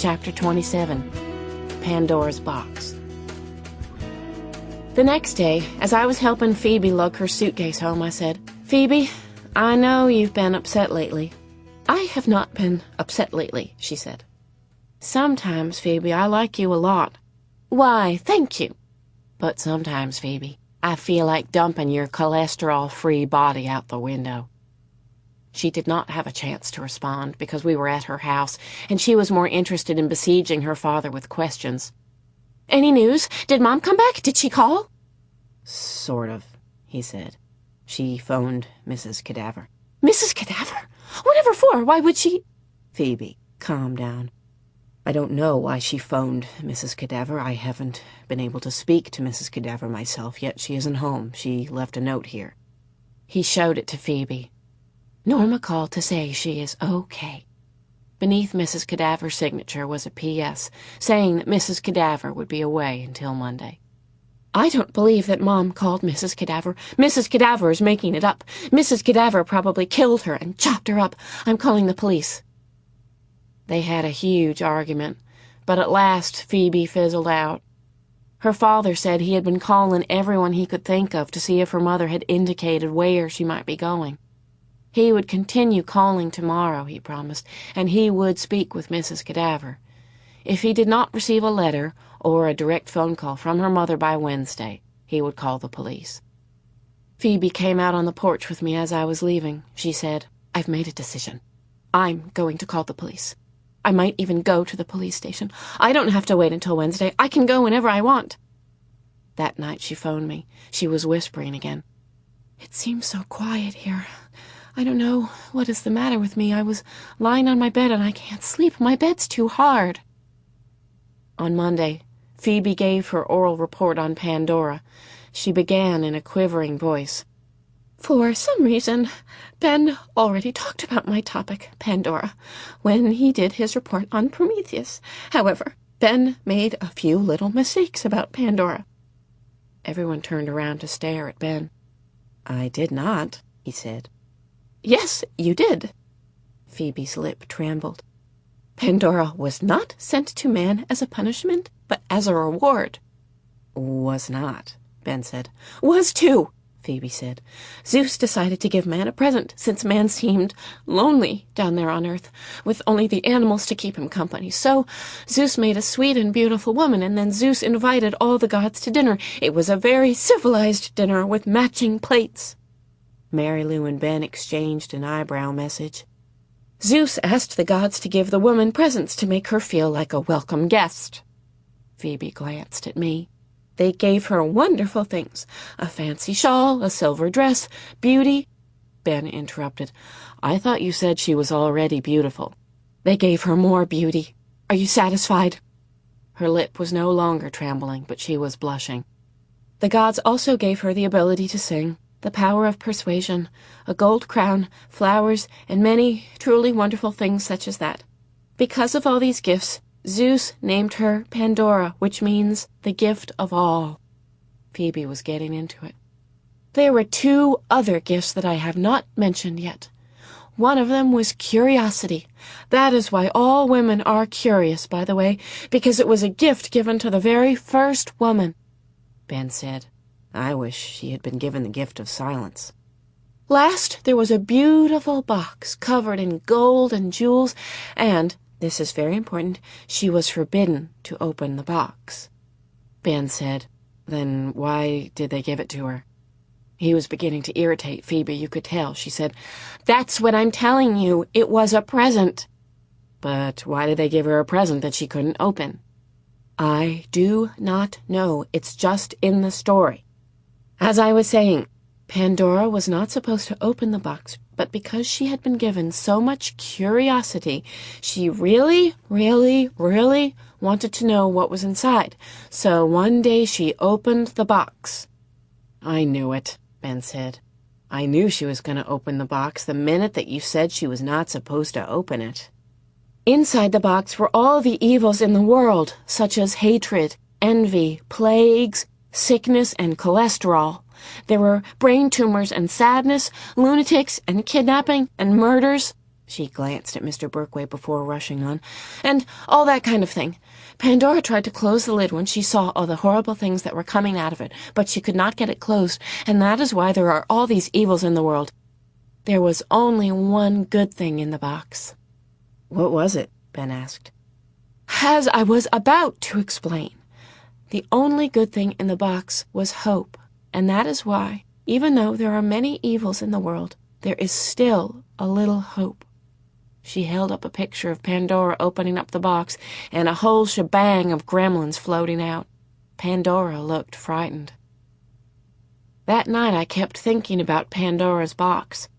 Chapter 27, Pandora's Box. The next day, as I was helping Phoebe lug her suitcase home, I said, "Phoebe, I know you've been upset lately." "I have not been upset lately," she said. "Sometimes, Phoebe, I like you a lot." "Why, thank you." "But sometimes, Phoebe, I feel like dumping your cholesterol-free body out the window." She did not have a chance to respond because we were at her house, and she was more interested in besieging her father with questions. "Any news? Did Mom come back? Did she call?" "Sort of," he said. "She phoned Mrs. Cadaver." "Mrs. Cadaver? Whatever for? Why would she—" "Phoebe, calm down. I don't know why she phoned Mrs. Cadaver. I haven't been able to speak to Mrs. Cadaver myself yet. She isn't home. She left a note here." He showed it to Phoebe. "Norma called to say she is okay." Beneath Mrs. Cadaver's signature was a P.S. saying that Mrs. Cadaver would be away until Monday. "I don't believe that Mom called Mrs. Cadaver. Mrs. Cadaver is making it up. Mrs. Cadaver probably killed her and chopped her up. I'm calling the police." They had a huge argument, but at last Phoebe fizzled out. Her father said he had been calling everyone he could think of to see if her mother had indicated where she might be going. He would continue calling tomorrow, he promised, and he would speak with Mrs. Cadaver. If he did not receive a letter or a direct phone call from her mother by Wednesday, he would call the police. Phoebe came out on the porch with me as I was leaving. She said, "I've made a decision. I'm going to call the police. I might even go to the police station. I don't have to wait until Wednesday. I can go whenever I want." That night she phoned me. She was whispering again. "It seems so quiet here. I don't know what is the matter with me. I was lying on my bed and I can't sleep. My bed's too hard." On Monday, Phoebe gave her oral report on Pandora. She began in a quivering voice. "For some reason, Ben already talked about my topic, Pandora, when he did his report on Prometheus. However, Ben made a few little mistakes about Pandora." Everyone turned around to stare at Ben. "I did not," he said. "Yes, you did." Phoebe's lip trembled. "Pandora was not sent to man as a punishment, but as a reward." "Was not," Ben said. "Was too," Phoebe said. "Zeus decided to give man a present, since man seemed lonely down there on Earth, with only the animals to keep him company. So Zeus made a sweet and beautiful woman, and then Zeus invited all the gods to dinner. It was a very civilized dinner with matching plates." Mary Lou and Ben exchanged an eyebrow message. "Zeus asked the gods to give the woman presents to make her feel like a welcome guest." Phoebe glanced at me. "They gave her wonderful things. A fancy shawl, a silver dress, beauty—" Ben interrupted. "I thought you said she was already beautiful." "They gave her more beauty. Are you satisfied?" Her lip was no longer trembling, but she was blushing. "The gods also gave her the ability to sing, the power of persuasion, a gold crown, flowers, and many truly wonderful things such as that. Because of all these gifts, Zeus named her Pandora, which means the gift of all." Phoebe was getting into it. "There were 2 other gifts that I have not mentioned yet. One of them was curiosity. That is why all women are curious, by the way, because it was a gift given to the very first woman." Ben said, "I wish she had been given the gift of silence." "Last, there was a beautiful box covered in gold and jewels, and, this is very important, she was forbidden to open the box." Ben said, "Then why did they give it to her?" He was beginning to irritate Phoebe, you could tell. She said, "That's what I'm telling you. It was a present." "But why did they give her a present that she couldn't open?" "I do not know. It's just in the story. As I was saying, Pandora was not supposed to open the box, but because she had been given so much curiosity, she really, really, really wanted to know what was inside. So one day she opened the box." "I knew it," Ben said. "I knew she was going to open the box the minute that you said she was not supposed to open it." Inside the box were all the evils in the world, such as hatred, envy, plagues, sickness, and cholesterol. There were brain tumors and sadness, lunatics and kidnapping and murders. She glanced at Mr. Berkway before rushing on. "And all that kind of thing. Pandora tried to close the lid when she saw all the horrible things that were coming out of it, but she could not get it closed, and that is why there are all these evils in the world. There was only one good thing in the box." "What was it?" Ben asked. "As I was about to explain, the only good thing in the box was hope, and that is why, even though there are many evils in the world, there is still a little hope." She held up a picture of Pandora opening up the box and a whole shebang of gremlins floating out. Pandora looked frightened. That night I kept thinking about Pandora's box.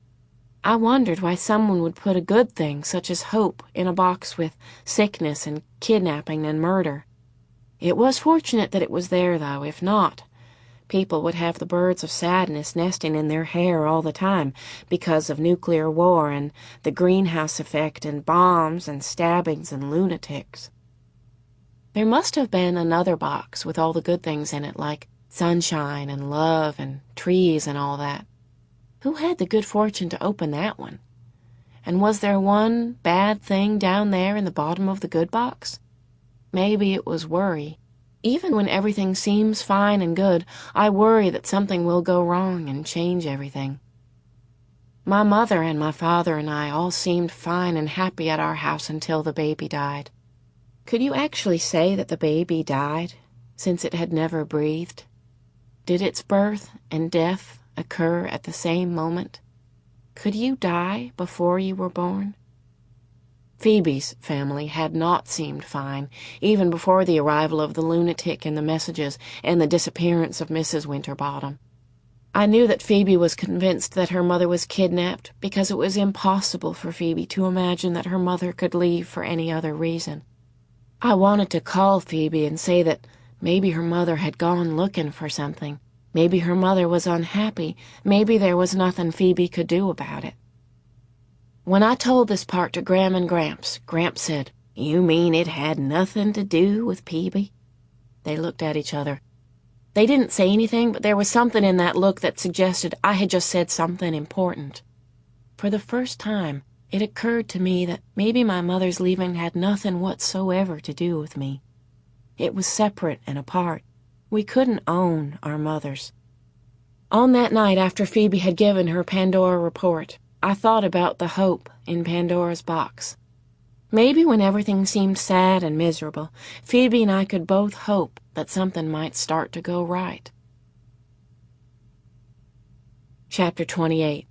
I wondered why someone would put a good thing, such as hope, in a box with sickness and kidnapping and murder. It was fortunate that it was there, though. If not, people would have the birds of sadness nesting in their hair all the time because of nuclear war and the greenhouse effect and bombs and stabbings and lunatics. There must have been another box with all the good things in it, like sunshine and love and trees and all that. Who had the good fortune to open that one? And was there one bad thing down there in the bottom of the good box? Maybe it was worry. Even when everything seems fine and good, I worry that something will go wrong and change everything. My mother and my father and I all seemed fine and happy at our house until the baby died. Could you actually say that the baby died, since it had never breathed? Did its birth and death occur at the same moment? Could you die before you were born? Phoebe's family had not seemed fine, even before the arrival of the lunatic and the messages and the disappearance of Mrs. Winterbottom. I knew that Phoebe was convinced that her mother was kidnapped because it was impossible for Phoebe to imagine that her mother could leave for any other reason. I wanted to call Phoebe and say that maybe her mother had gone looking for something. Maybe her mother was unhappy. Maybe there was nothing Phoebe could do about it. When I told this part to Gram and Gramps, Gramps said, "You mean it had nothing to do with Phoebe?" They looked at each other. They didn't say anything, but there was something in that look that suggested I had just said something important. For the first time, it occurred to me that maybe my mother's leaving had nothing whatsoever to do with me. It was separate and apart. We couldn't own our mothers. On that night after Phoebe had given her Pandora report, I thought about the hope in Pandora's box. Maybe when everything seemed sad and miserable, Phoebe and I could both hope that something might start to go right. Chapter 28.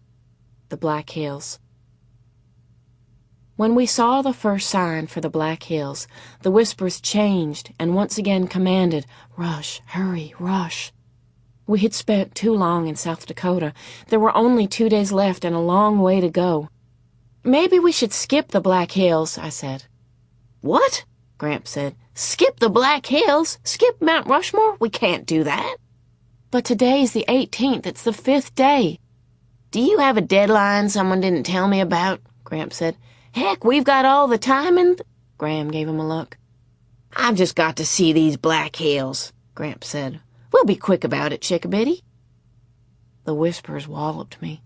The Black Hills. When we saw the first sign for the Black Hills, the whispers changed and once again commanded, "Rush, hurry, rush." We had spent too long in South Dakota. There were only 2 days left and a long way to go. "Maybe we should skip the Black Hills," I said. "What?" Gramps said. "Skip the Black Hills? Skip Mount Rushmore? We can't do that." "But today's the 18th. It's the 5th day." "Do you have a deadline someone didn't tell me about?" Gramps said. "Heck, we've got all the time and—" Gram gave him a look. "I've just got to see these Black Hills," Gramps said. "We'll be quick about it, Chickabiddy." The whispers walloped me.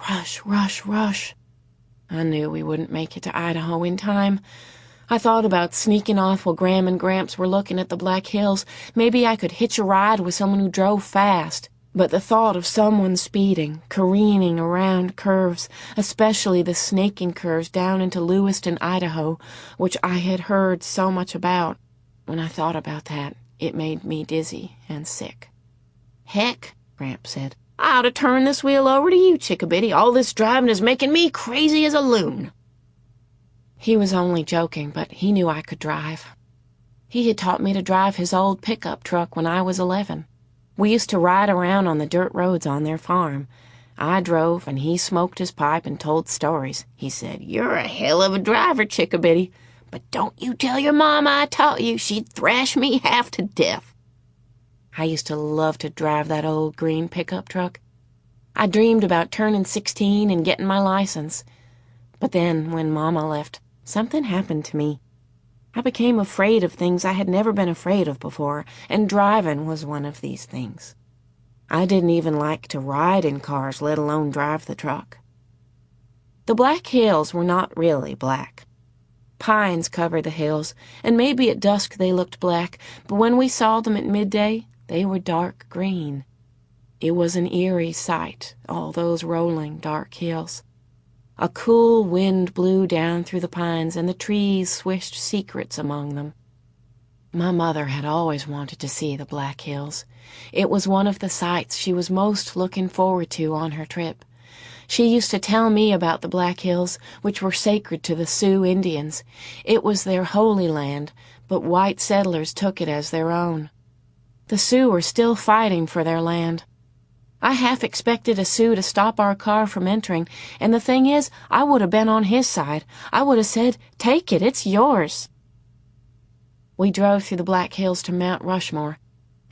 Rush, rush, rush. I knew we wouldn't make it to Idaho in time. I thought about sneaking off while Gram and Gramps were looking at the Black Hills. Maybe I could hitch a ride with someone who drove fast. But the thought of someone speeding, careening around curves, especially the snaking curves down into Lewiston, Idaho, which I had heard so much about, when I thought about that, it made me dizzy and sick. "Heck," Gramps said, "I ought to turn this wheel over to you, Chickabiddy. All this driving is making me crazy as a loon." He was only joking, but he knew I could drive. He had taught me to drive his old pickup truck when I was 11. We used to ride around on the dirt roads on their farm. I drove, and he smoked his pipe and told stories. He said, "You're a hell of a driver, Chickabiddy. But don't you tell your mom I taught you. She'd thrash me half to death." I used to love to drive that old green pickup truck. I dreamed about turning 16 and getting my license. But then, when Mama left, something happened to me. I became afraid of things I had never been afraid of before, and driving was one of these things. I didn't even like to ride in cars, let alone drive the truck. The Black Hills were not really black. Pines covered the hills, and maybe at dusk they looked black, but when we saw them at midday, they were dark green. It was an eerie sight, all those rolling dark hills. A cool wind blew down through the pines, and the trees swished secrets among them. My mother had always wanted to see the Black Hills. It was one of the sights she was most looking forward to on her trip. She used to tell me about the Black Hills, which were sacred to the Sioux Indians. It was their holy land, but white settlers took it as their own. The Sioux are still fighting for their land. I half expected a Sioux to stop our car from entering, and the thing is, I would have been on his side. I would have said, "Take it, it's yours." We drove through the Black Hills to Mount Rushmore.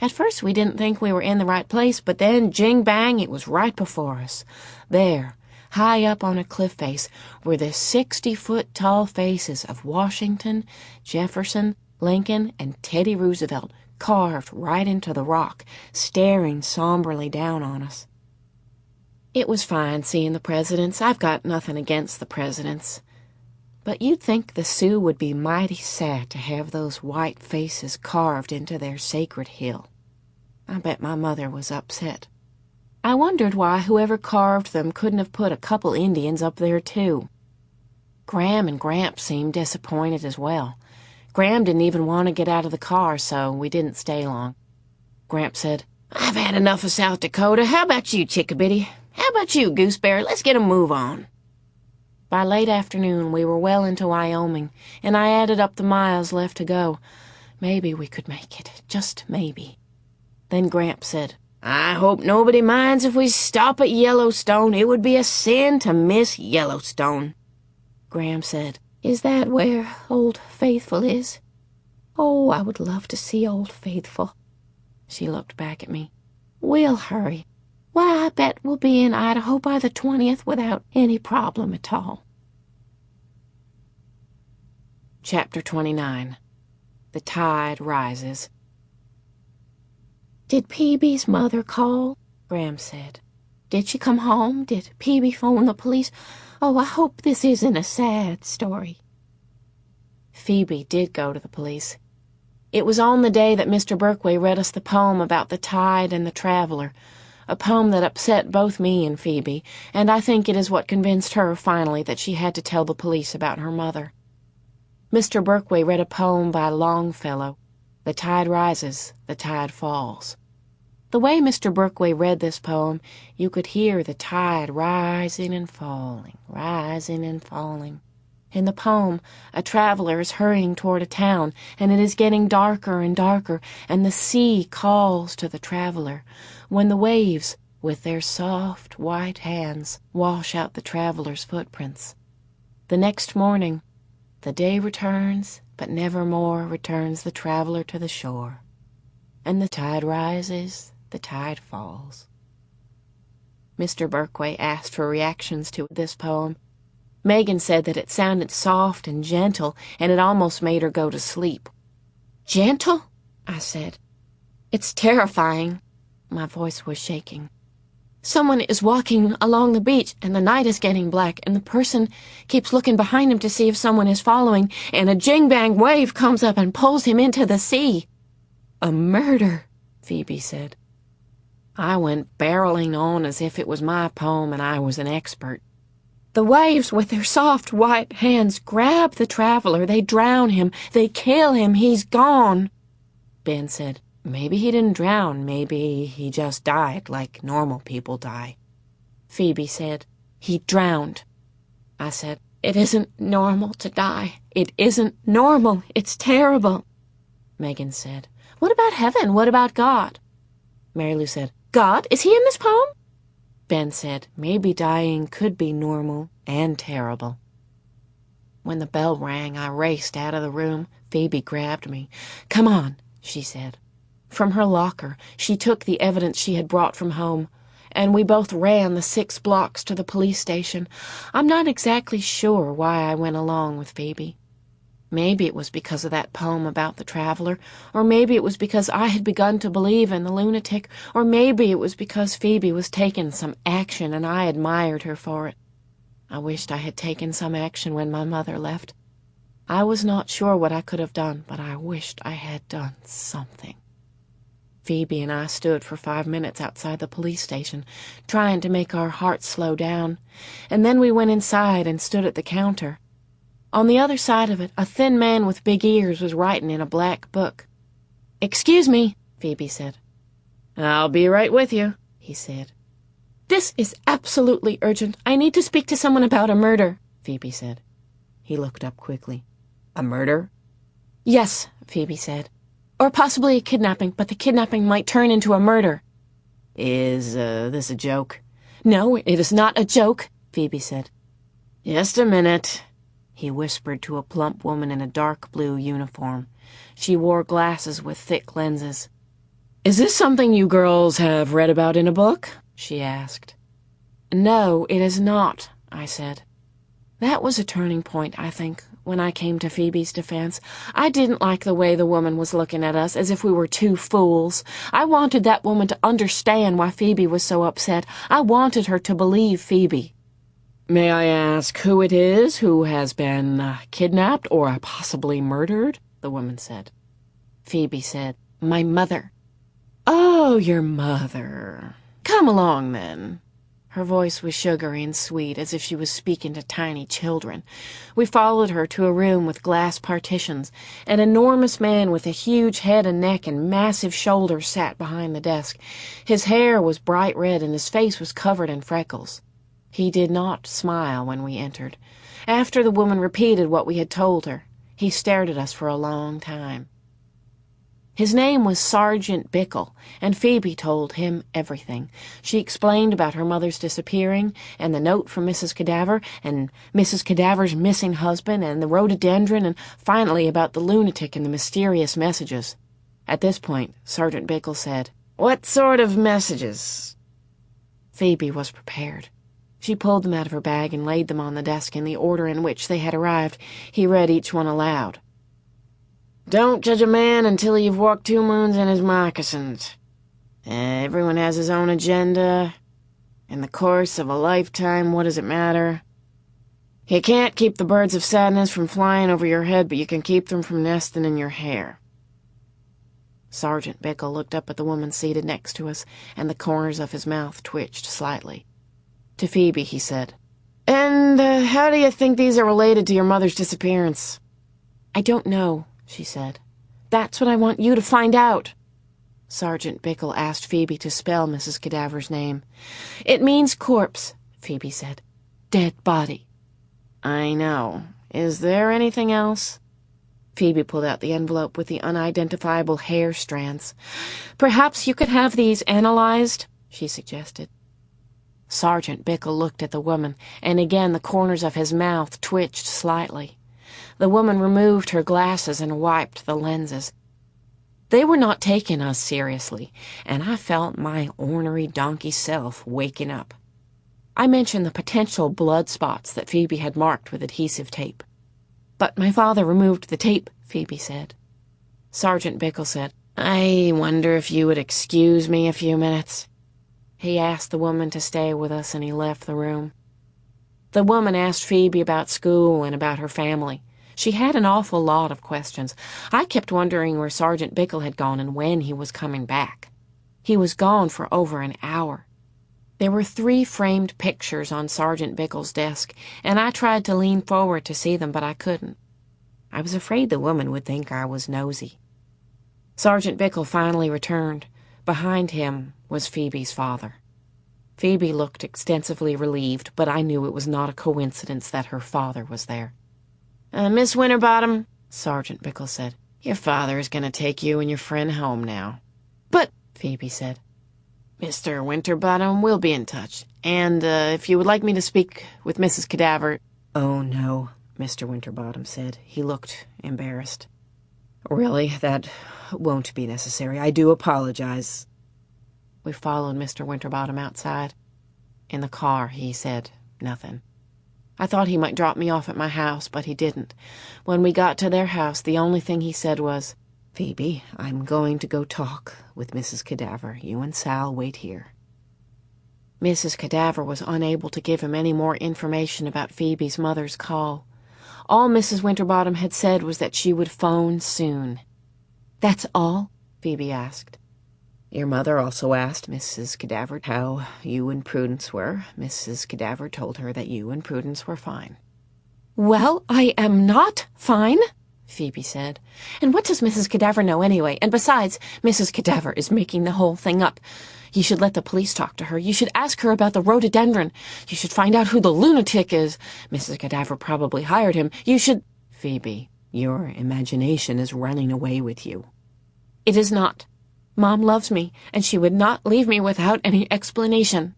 At first we didn't think we were in the right place, but then, jing-bang, it was right before us. There, high up on a cliff face, were the 60-foot-tall faces of Washington, Jefferson, Lincoln, and Teddy Roosevelt, carved right into the rock, staring somberly down on us. It was fine seeing the presidents. I've got nothing against the presidents. But you'd think the Sioux would be mighty sad to have those white faces carved into their sacred hill. I bet my mother was upset. I wondered why whoever carved them couldn't have put a couple Indians up there, too. Gram and Gramps seemed disappointed as well. Gram didn't even want to get out of the car, so we didn't stay long. Gramps said, "I've had enough of South Dakota. How about you, Chickabiddy? How about you, Gooseberry? Let's get a move on." By late afternoon, we were well into Wyoming, and I added up the miles left to go. Maybe we could make it, just maybe. Then Gramps said, "I hope nobody minds if we stop at Yellowstone. It would be a sin to miss Yellowstone." Gram said, "Is that where Old Faithful is?" "Oh, I would love to see Old Faithful." She looked back at me. "We'll hurry. Why, I bet we'll be in Idaho by the 20th without any problem at all." Chapter 29. The Tide Rises. "Did Peebe's mother call?" Gram said. "Did she come home? Did Peebe phone the police? Oh, I hope this isn't a sad story." Phoebe did go to the police. It was on the day that Mr. Berkway read us the poem about the tide and the traveler, a poem that upset both me and Phoebe, and I think it is what convinced her finally that she had to tell the police about her mother. Mr. Berkway read a poem by Longfellow, "The tide rises, the tide falls." The way Mr. Berkway read this poem, you could hear the tide rising and falling, rising and falling. In the poem, a traveler is hurrying toward a town, and it is getting darker and darker, and the sea calls to the traveler, when the waves, with their soft white hands, wash out the traveler's footprints. The next morning, the day returns, but never more returns the traveler to the shore. And the tide rises, the tide falls. Mr. Berkway asked for reactions to this poem. Megan said that it sounded soft and gentle, and it almost made her go to sleep. "Gentle?" I said. "It's terrifying." My voice was shaking. "Someone is walking along the beach, and the night is getting black, and the person keeps looking behind him to see if someone is following, and a jing-bang wave comes up and pulls him into the sea." "A murder," Phoebe said. I went barreling on as if it was my poem and I was an expert. "The waves with their soft white hands grab the traveler. They drown him. They kill him. He's gone." Ben said, "Maybe he didn't drown. Maybe he just died like normal people die." Phoebe said, "He drowned." I said, "It isn't normal to die. It isn't normal. It's terrible." Megan said, "What about heaven? What about God?" Mary Lou said, "God? Is he in this poem?" Ben said, "Maybe dying could be normal and terrible." When the bell rang, I raced out of the room. Phoebe grabbed me. "Come on," she said. From her locker, she took the evidence she had brought from home, and we both ran the 6 blocks to the police station. I'm not exactly sure why I went along with Phoebe. Maybe it was because of that poem about the traveler, or maybe it was because I had begun to believe in the lunatic, or maybe it was because Phoebe was taking some action and I admired her for it. I wished I had taken some action when my mother left. I was not sure what I could have done, but I wished I had done something. Phoebe and I stood for 5 minutes outside the police station, trying to make our hearts slow down, and then we went inside and stood at the counter. On the other side of it, a thin man with big ears was writing in a black book. "Excuse me," Phoebe said. "I'll be right with you," he said. "This is absolutely urgent. I need to speak to someone about a murder," Phoebe said. He looked up quickly. "A murder?" "Yes," Phoebe said. "Or possibly a kidnapping, but the kidnapping might turn into a murder." "Is this a joke?" "No, it is not a joke," Phoebe said. "Just a minute," he whispered to a plump woman in a dark blue uniform. She wore glasses with thick lenses. "Is this something you girls have read about in a book?" she asked. "No, it is not," I said. That was a turning point, I think, when I came to Phoebe's defense. I didn't like the way the woman was looking at us, as if we were two fools. I wanted that woman to understand why Phoebe was so upset. I wanted her to believe Phoebe. "May I ask who it is who has been kidnapped or possibly murdered?" the woman said. Phoebe said, "My mother." "Oh, your mother. Come along, then." Her voice was sugary and sweet, as if she was speaking to tiny children. We followed her to a room with glass partitions. An enormous man with a huge head and neck and massive shoulders sat behind the desk. His hair was bright red and his face was covered in freckles. He did not smile when we entered. After the woman repeated what we had told her, he stared at us for a long time. His name was Sergeant Bickle, and Phoebe told him everything. She explained about her mother's disappearing, and the note from Mrs. Cadaver, and Mrs. Cadaver's missing husband, and the rhododendron, and finally about the lunatic and the mysterious messages. At this point, Sergeant Bickle said, "What sort of messages?" Phoebe was prepared. She pulled them out of her bag and laid them on the desk in the order in which they had arrived. He read each one aloud. "Don't judge a man until you've walked 2 moons in his moccasins. Everyone has his own agenda. In the course of a lifetime, what does it matter? You can't keep the birds of sadness from flying over your head, but you can keep them from nesting in your hair." Sergeant Bickle looked up at the woman seated next to us, and the corners of his mouth twitched slightly. To Phoebe, he said, "And how do you think these are related to your mother's disappearance?" "I don't know," she said. "That's what I want you to find out." Sergeant Bickle asked Phoebe to spell Mrs. Cadaver's name. "It means corpse," Phoebe said. "Dead body." "I know. Is there anything else?" Phoebe pulled out the envelope with the unidentifiable hair strands. "Perhaps you could have these analyzed," she suggested. Sergeant Bickle looked at the woman, and again the corners of his mouth twitched slightly. The woman removed her glasses and wiped the lenses. They were not taking us seriously, and I felt my ornery donkey self waking up. I mentioned the potential blood spots that Phoebe had marked with adhesive tape. "But my father removed the tape," Phoebe said. Sergeant Bickle said, "I wonder if you would excuse me a few minutes." He asked the woman to stay with us, and he left the room. The woman asked Phoebe about school and about her family. She had an awful lot of questions. I kept wondering where Sergeant Bickle had gone and when he was coming back. He was gone for over an hour. There were 3 framed pictures on Sergeant Bickle's desk, and I tried to lean forward to see them, but I couldn't. I was afraid the woman would think I was nosy. Sergeant Bickle finally returned. Behind him was Phoebe's father. Phoebe looked extensively relieved, but I knew it was not a coincidence that her father was there. "Miss Winterbottom," Sergeant Bickle said, "your father is going to take you and your friend home now." "But," Phoebe said. "Mr. Winterbottom, we'll be in touch. And if you would like me to speak with Mrs. Cadaver—" "Oh, no," Mr. Winterbottom said. He looked embarrassed. "Really, that won't be necessary. I do apologize." We followed Mr. Winterbottom outside. In the car, he said nothing. I thought he might drop me off at my house, but he didn't. When we got to their house, the only thing he said was, "Phoebe, I'm going to go talk with Mrs. Cadaver. You and Sal wait here." Mrs. Cadaver was unable to give him any more information about Phoebe's mother's call. All Mrs. Winterbottom had said was that she would phone soon. "That's all?" Phoebe asked. "Your mother also asked Mrs. Cadaver how you and Prudence were. Mrs. Cadaver told her that you and Prudence were fine." "Well, I am not fine," Phoebe said. "And what does Mrs. Cadaver know anyway? And besides, Mrs. Cadaver is making the whole thing up. You should let the police talk to her. You should ask her about the rhododendron. You should find out who the lunatic is. Mrs. Cadaver probably hired him. You should—" "Phoebe, your imagination is running away with you." "It is not. Mom loves me, and she would not leave me without any explanation."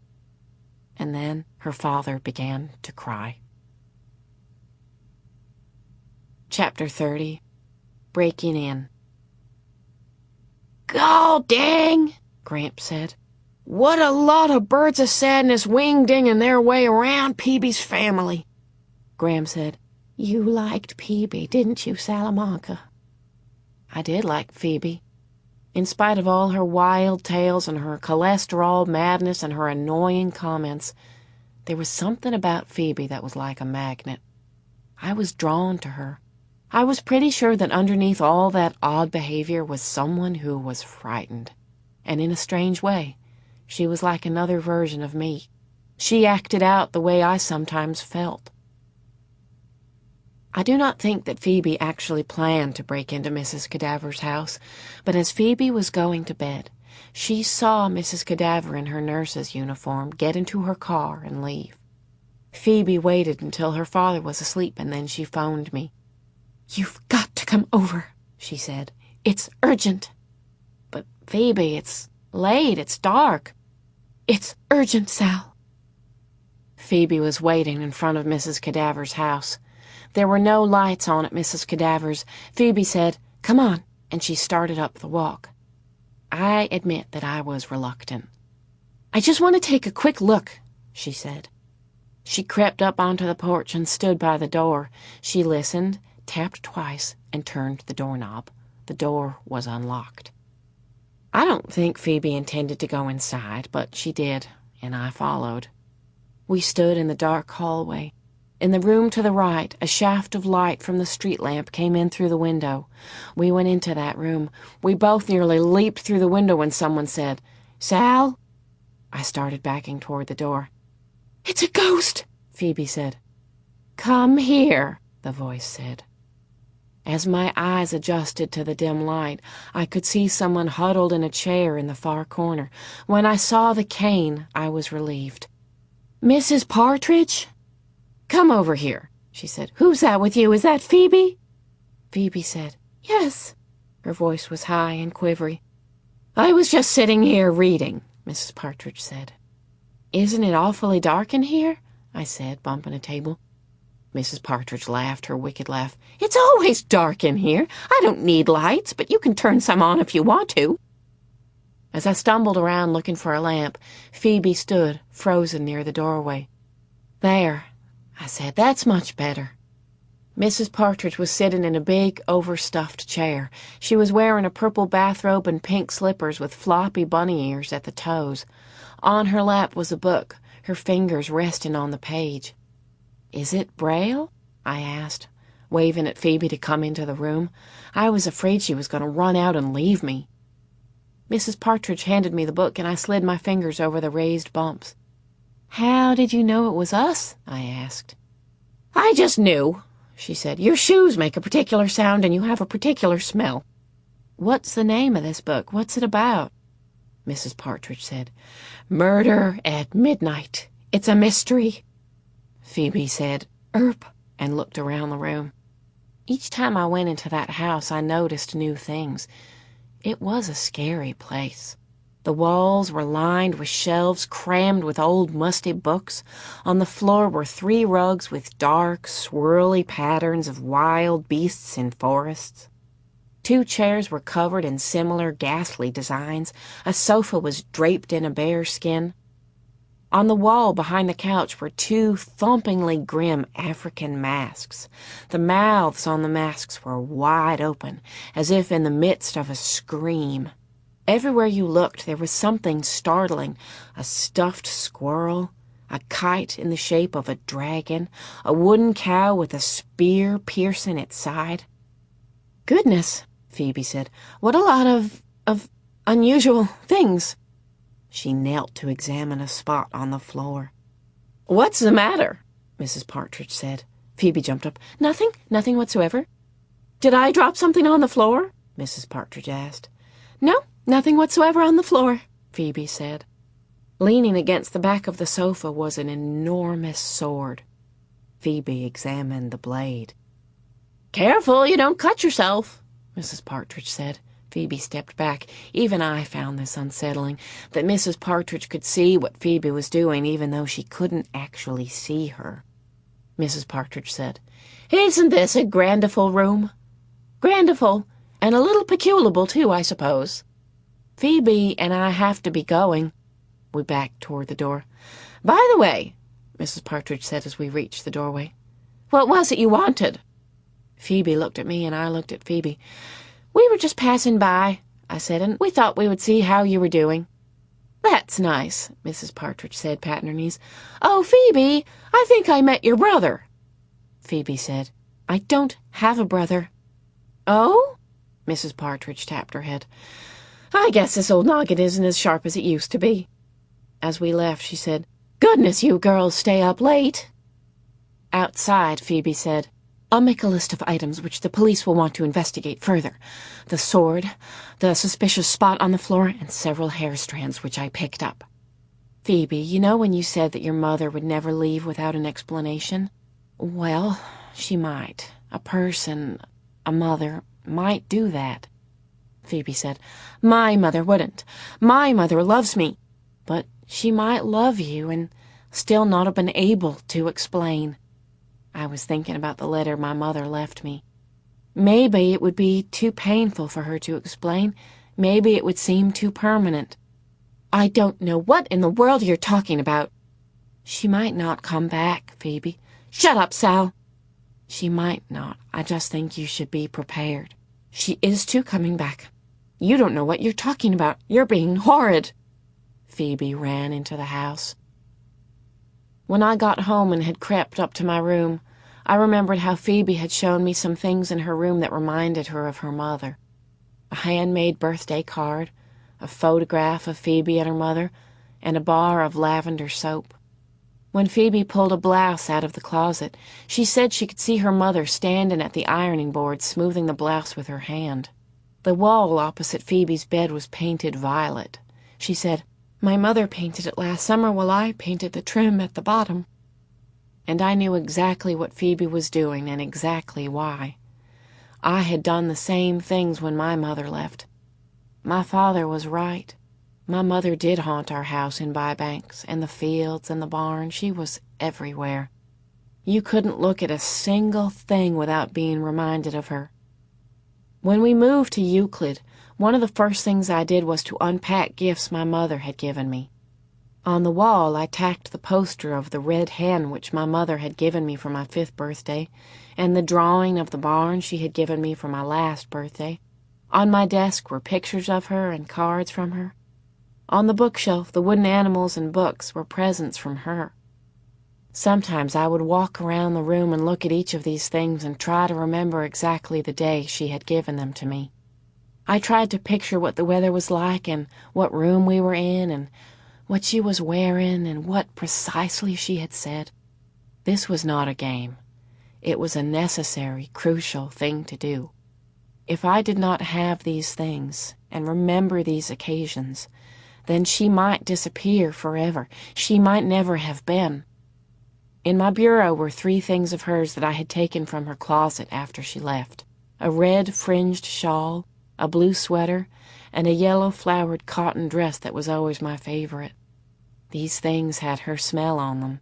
And then her father began to cry. Chapter 30. Breaking In. "God dang," Gramps said. "What a lot of birds of sadness wing-dinging their way around Peebe's family." Graham said, "You liked Peebe, didn't you, Salamanca?" I did like Phoebe. In spite of all her wild tales and her cholesterol madness and her annoying comments, there was something about Phoebe that was like a magnet. I was drawn to her. I was pretty sure that underneath all that odd behavior was someone who was frightened. And in a strange way, she was like another version of me. She acted out the way I sometimes felt. I do not think that Phoebe actually planned to break into Mrs. Cadaver's house, but as Phoebe was going to bed, she saw Mrs. Cadaver in her nurse's uniform get into her car and leave. Phoebe waited until her father was asleep, and then she phoned me. "You've got to come over," she said. "It's urgent." "But, Phoebe, it's late. It's dark." "It's urgent, Sal." Phoebe was waiting in front of Mrs. Cadaver's house. There were no lights on at Mrs. Cadaver's. Phoebe said, "Come on," and she started up the walk. I admit that I was reluctant. "I just want to take a quick look," she said. She crept up onto the porch and stood by the door. She listened, tapped twice, and turned the doorknob. The door was unlocked. I don't think Phoebe intended to go inside, but she did, and I followed. We stood in the dark hallway. In the room to the right, a shaft of light from the street lamp came in through the window. We went into that room. We both nearly leaped through the window when someone said, "Sal?" I started backing toward the door. "It's a ghost," Phoebe said. "Come here," the voice said. As my eyes adjusted to the dim light, I could see someone huddled in a chair in the far corner. When I saw the cane, I was relieved. "Mrs. Partridge?" "Come over here," she said. "Who's that with you? Is that Phoebe?" Phoebe said, "Yes." Her voice was high and quivery. "I was just sitting here reading," Mrs. Partridge said. "Isn't it awfully dark in here?" I said, bumping a table. Mrs. Partridge laughed her wicked laugh. "It's always dark in here. I don't need lights, but you can turn some on if you want to." As I stumbled around looking for a lamp, Phoebe stood, frozen near the doorway. "There," I said, "that's much better." Mrs. Partridge was sitting in a big, overstuffed chair. She was wearing a purple bathrobe and pink slippers with floppy bunny ears at the toes. On her lap was a book, her fingers resting on the page. "Is it Braille?" I asked, waving at Phoebe to come into the room. I was afraid she was going to run out and leave me. Mrs. Partridge handed me the book, and I slid my fingers over the raised bumps. "How did you know it was us?" I asked. "I just knew," she said. "Your shoes make a particular sound, and you have a particular smell." "What's the name of this book? What's it about?" Mrs. Partridge said, "Murder at Midnight. It's a mystery." Phoebe said, "Erp," and looked around the room. Each time I went into that house, I noticed new things. It was a scary place. The walls were lined with shelves crammed with old musty books. On the floor were 3 rugs with dark, swirly patterns of wild beasts in forests. 2 chairs were covered in similar ghastly designs. A sofa was draped in a bear skin. On the wall behind the couch were 2 thumpingly grim African masks. The mouths on the masks were wide open, as if in the midst of a scream. Everywhere you looked, there was something startling. A stuffed squirrel, a kite in the shape of a dragon, a wooden cow with a spear piercing its side. "Goodness," Phoebe said, "what a lot of unusual things." She knelt to examine a spot on the floor. "What's the matter?" Mrs. Partridge said. Phoebe jumped up. Nothing whatsoever." "Did I drop something on the floor?" Mrs. Partridge asked. "No, nothing whatsoever on the floor," Phoebe said. Leaning against the back of the sofa was an enormous sword. Phoebe examined the blade. "Careful you don't cut yourself," Mrs. Partridge said. Phoebe stepped back. Even I found this unsettling, that Mrs. Partridge could see what Phoebe was doing even though she couldn't actually see her. Mrs. Partridge said, "Isn't this a grandiful room?" "Grandiful, and a little peculiable, too, I suppose." "Phoebe and I have to be going." We backed toward the door. "By the way," Mrs. Partridge said as we reached the doorway, "what was it you wanted?" Phoebe looked at me and I looked at Phoebe. "We were just passing by," I said, "and we thought we would see how you were doing." "That's nice," Mrs. Partridge said, patting her knees. "Oh, Phoebe, I think I met your brother." Phoebe said, "I don't have a brother." "Oh?" Mrs. Partridge tapped her head. "I guess this old noggin isn't as sharp as it used to be." As we left, she said, "Goodness, you girls stay up late." Outside, Phoebe said, "I'll make a list of items which the police will want to investigate further. The sword, the suspicious spot on the floor, and several hair strands which I picked up. Phoebe, you know when you said that your mother would never leave without an explanation? Well, she might. A person, a mother, might do that." Phoebe said, "My mother wouldn't. My mother loves me. But she might love you and still not have been able to explain." I was thinking about the letter my mother left me. Maybe it would be too painful for her to explain. Maybe it would seem too permanent. "I don't know what in the world you're talking about." "She might not come back, Phoebe." "Shut up, Sal." "She might not. I just think you should be prepared." "She is too coming back." "You don't know what you're talking about. You're being horrid." Phoebe ran into the house. When I got home and had crept up to my room, I remembered how Phoebe had shown me some things in her room that reminded her of her mother. A handmade birthday card, a photograph of Phoebe and her mother, and a bar of lavender soap. When Phoebe pulled a blouse out of the closet, she said she could see her mother standing at the ironing board smoothing the blouse with her hand. The wall opposite Phoebe's bed was painted violet. She said, "My mother painted it last summer while I painted the trim at the bottom." And I knew exactly what Phoebe was doing and exactly why. I had done the same things when my mother left. My father was right. My mother did haunt our house in Bybanks, and the fields and the barn. She was everywhere. You couldn't look at a single thing without being reminded of her. When we moved to Euclid, one of the first things I did was to unpack gifts my mother had given me. On the wall I tacked the poster of the red hen which my mother had given me for my 5th birthday, and the drawing of the barn she had given me for my last birthday. On my desk were pictures of her and cards from her. On the bookshelf, the wooden animals and books were presents from her. Sometimes I would walk around the room and look at each of these things and try to remember exactly the day she had given them to me. I tried to picture what the weather was like and what room we were in and what she was wearing and what precisely she had said. This was not a game. It was a necessary, crucial thing to do. If I did not have these things and remember these occasions, then she might disappear forever. She might never have been. In my bureau were 3 things of hers that I had taken from her closet after she left: a red fringed shawl, a blue sweater, and a yellow flowered cotton dress that was always my favorite. These things had her smell on them.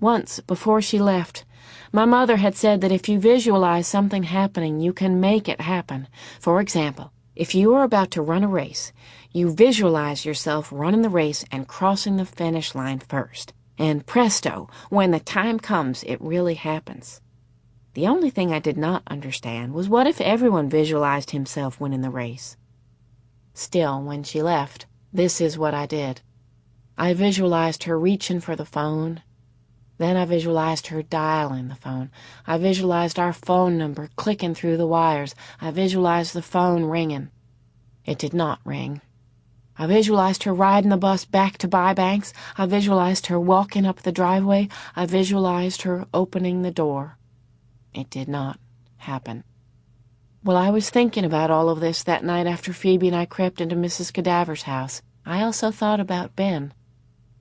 Once, before she left, my mother had said that if you visualize something happening, you can make it happen. For example, if you are about to run a race, you visualize yourself running the race and crossing the finish line first. And presto, when the time comes, it really happens. The only thing I did not understand was what if everyone visualized himself winning the race? Still, when she left, this is what I did. I visualized her reaching for the phone. Then I visualized her dialing the phone. I visualized our phone number clicking through the wires. I visualized the phone ringing. It did not ring. I visualized her riding the bus back to Bybanks. I visualized her walking up the driveway. I visualized her opening the door. It did not happen. While I was thinking about all of this that night after Phoebe and I crept into Mrs. Cadaver's house, I also thought about Ben.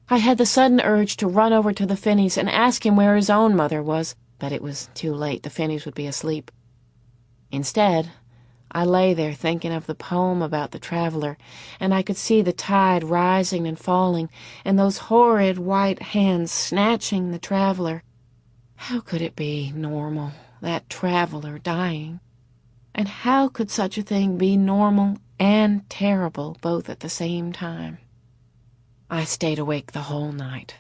I had the sudden urge to run over to the Finneys and ask him where his own mother was, but it was too late. The Finneys would be asleep. Instead, I lay there thinking of the poem about the traveler, and I could see the tide rising and falling, and those horrid white hands snatching the traveler. How could it be normal, that traveler dying? And how could such a thing be normal and terrible both at the same time? I stayed awake the whole night.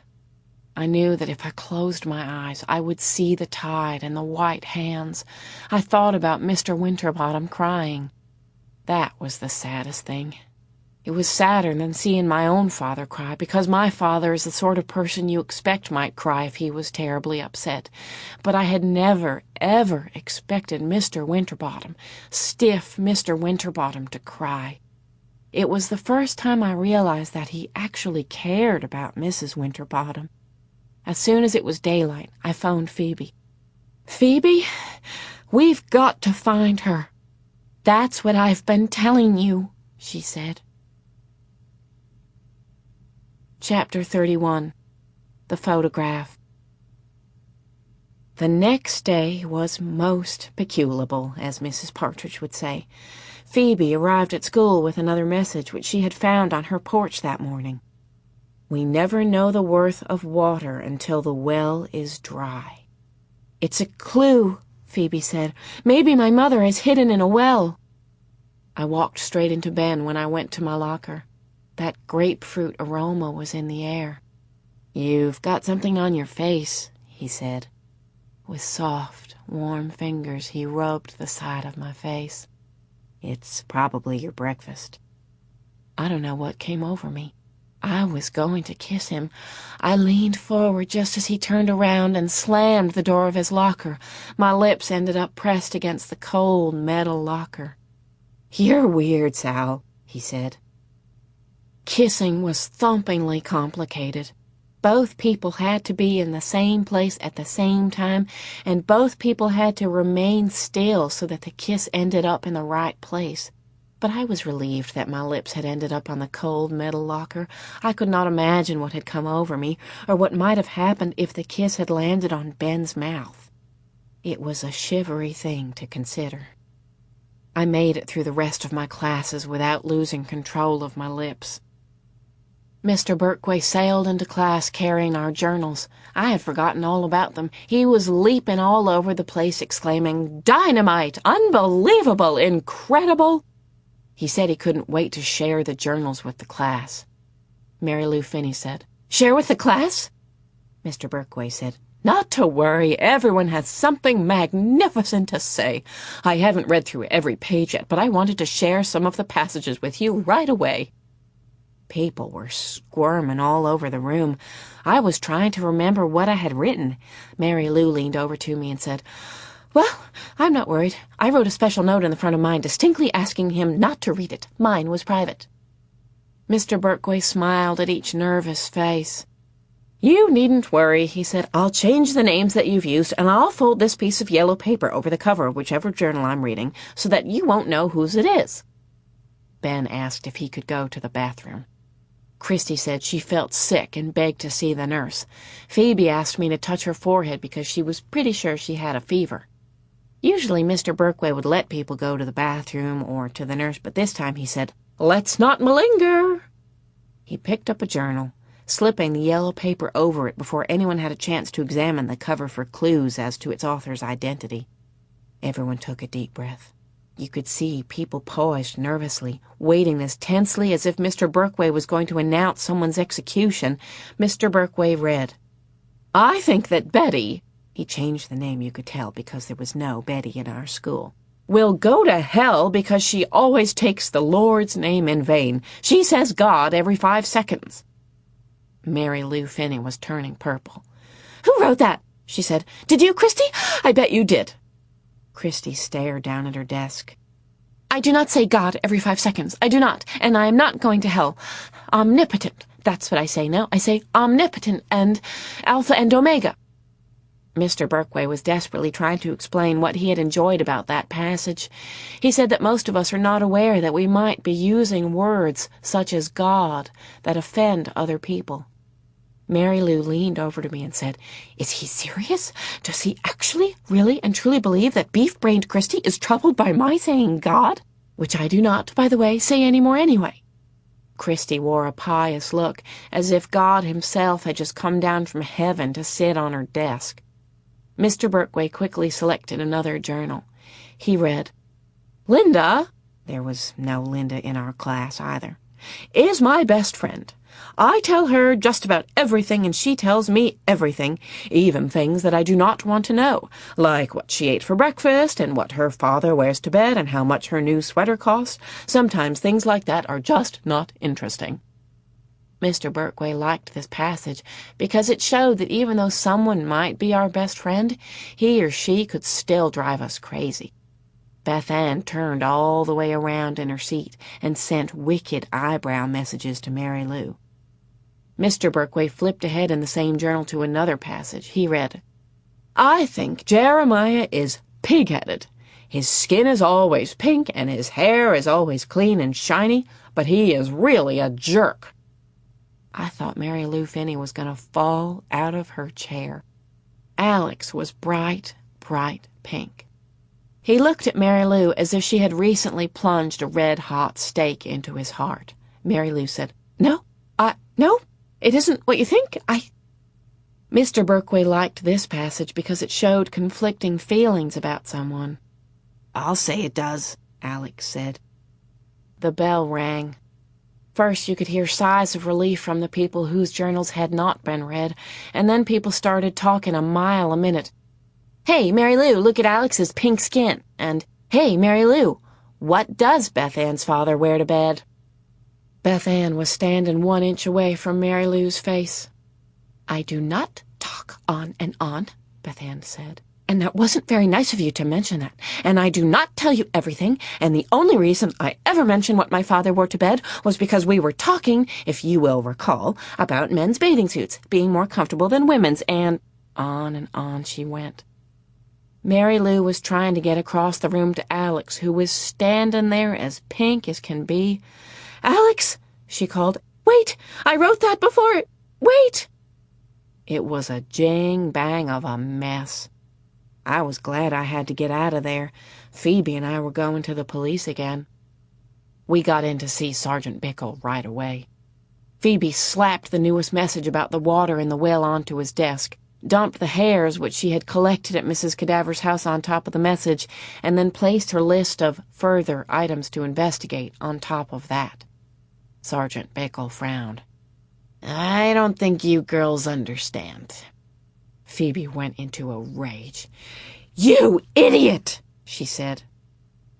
I knew that if I closed my eyes, I would see the tide and the white hands. I thought about Mr. Winterbottom crying. That was the saddest thing. It was sadder than seeing my own father cry, because my father is the sort of person you expect might cry if he was terribly upset. But I had never, ever expected Mr. Winterbottom, stiff Mr. Winterbottom, to cry. It was the first time I realized that he actually cared about Mrs. Winterbottom. As soon as it was daylight, I phoned Phoebe. "Phoebe, we've got to find her." "That's what I've been telling you," she said. Chapter 31. The Photograph. The next day was most peculiar, as Mrs. Partridge would say. Phoebe arrived at school with another message which she had found on her porch that morning. "We never know the worth of water until the well is dry." "It's a clue," Phoebe said. "Maybe my mother is hidden in a well." I walked straight into Ben when I went to my locker. That grapefruit aroma was in the air. "You've got something on your face," he said. With soft, warm fingers he rubbed the side of my face. "It's probably your breakfast." I don't know what came over me. I was going to kiss him. I leaned forward just as he turned around and slammed the door of his locker. My lips ended up pressed against the cold metal locker. "You're weird, Sal," he said. Kissing was thumpingly complicated. Both people had to be in the same place at the same time, and both people had to remain still so that the kiss ended up in the right place. But I was relieved that my lips had ended up on the cold metal locker. I could not imagine what had come over me, or what might have happened if the kiss had landed on Ben's mouth. It was a shivery thing to consider. I made it through the rest of my classes without losing control of my lips. Mr. Birkway sailed into class carrying our journals. I had forgotten all about them. He was leaping all over the place, exclaiming, "Dynamite! Unbelievable! Incredible!" He said he couldn't wait to share the journals with the class. Mary Lou Finney said, "Share with the class?" Mr. Birkway said, "Not to worry. Everyone has something magnificent to say. I haven't read through every page yet, but I wanted to share some of the passages with you right away." People were squirming all over the room. I was trying to remember what I had written. Mary Lou leaned over to me and said, "Well, I'm not worried. I wrote a special note in the front of mine distinctly asking him not to read it. Mine was private." Mr. Birkway smiled at each nervous face. "You needn't worry," he said. "I'll change the names that you've used, and I'll fold this piece of yellow paper over the cover of whichever journal I'm reading, so that you won't know whose it is." Ben asked if he could go to the bathroom. Christy said she felt sick and begged to see the nurse. Phoebe asked me to touch her forehead because she was pretty sure she had a fever. Usually Mr. Birkway would let people go to the bathroom or to the nurse, but this time he said, "Let's not malinger." He picked up a journal, slipping the yellow paper over it before anyone had a chance to examine the cover for clues as to its author's identity. Everyone took a deep breath. You could see people poised nervously, waiting as tensely as if Mr. Birkway was going to announce someone's execution. Mr. Birkway read, "I think that Betty—" He changed the name, you could tell, because there was no Betty in our school. will go to hell because she always takes the Lord's name in vain. She says God every 5 seconds. Mary Lou Finney was turning purple. "Who wrote that?" she said. "Did you, Christy? I bet you did." Christy stared down at her desk. "I do not say God every 5 seconds. I do not, and I am not going to hell. Omnipotent, that's what I say now. I say omnipotent and Alpha and Omega." Mr. Berkway was desperately trying to explain what he had enjoyed about that passage. He said that most of us are not aware that we might be using words such as God that offend other people. Mary Lou leaned over to me and said, "Is he serious? Does he actually, really and truly believe that beef-brained Christy is troubled by my saying God? Which I do not, by the way, say any more anyway." Christy wore a pious look, as if God himself had just come down from heaven to sit on her desk. Mr. Berkway quickly selected another journal. He read, "Linda," there was no Linda in our class either, "is my best friend. I tell her just about everything, and she tells me everything, even things that I do not want to know, like what she ate for breakfast, and what her father wears to bed, and how much her new sweater costs. Sometimes things like that are just not interesting." Mr. Berkway liked this passage because it showed that even though someone might be our best friend, he or she could still drive us crazy. Beth Ann turned all the way around in her seat and sent wicked eyebrow messages to Mary Lou. Mr. Berkway flipped ahead in the same journal to another passage. He read, "I think Jeremiah is pig-headed. His skin is always pink and his hair is always clean and shiny, but he is really a jerk." I thought Mary Lou Finney was going to fall out of her chair. Alex was bright, bright pink. He looked at Mary Lou as if she had recently plunged a red-hot stake into his heart. Mary Lou said, No, it isn't what you think. Mr. Berkway liked this passage because it showed conflicting feelings about someone. "I'll say it does," Alex said. The bell rang. First, you could hear sighs of relief from the people whose journals had not been read, and then people started talking a mile a minute. "Hey, Mary Lou, look at Alex's pink skin," and "Hey, Mary Lou, what does Beth Ann's father wear to bed?" Beth Ann was standing 1 inch away from Mary Lou's face. "I do not talk on and on," Beth Ann said. "And that wasn't very nice of you to mention that. And I do not tell you everything, and the only reason I ever mentioned what my father wore to bed was because we were talking, if you will recall, about men's bathing suits being more comfortable than women's, and on she went. Mary Lou was trying to get across the room to Alex, who was standing there as pink as can be. "Alex," she called, "wait! I wrote that before. Wait!" It was a jing-bang of a mess. I was glad I had to get out of there. Phoebe and I were going to the police again. We got in to see Sergeant Bickle right away. Phoebe slapped the newest message about the water in the well onto his desk, dumped the hairs which she had collected at Mrs. Cadaver's house on top of the message, and then placed her list of further items to investigate on top of that. Sergeant Bickle frowned. "I don't think you girls understand." Phoebe went into a rage. "You idiot!" she said.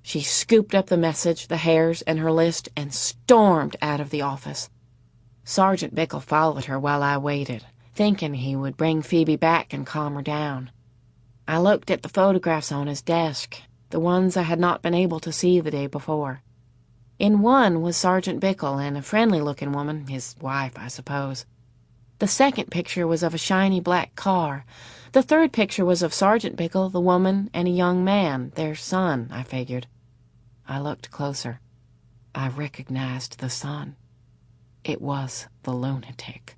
She scooped up the message, the hairs, and her list, and stormed out of the office. Sergeant Bickle followed her while I waited, thinking he would bring Phoebe back and calm her down. I looked at the photographs on his desk, the ones I had not been able to see the day before. In one was Sergeant Bickle and a friendly-looking woman, his wife, I suppose. The second picture was of a shiny black car. The third picture was of Sergeant Bickle, the woman, and a young man, their son, I figured. I looked closer. I recognized the son. It was the lunatic.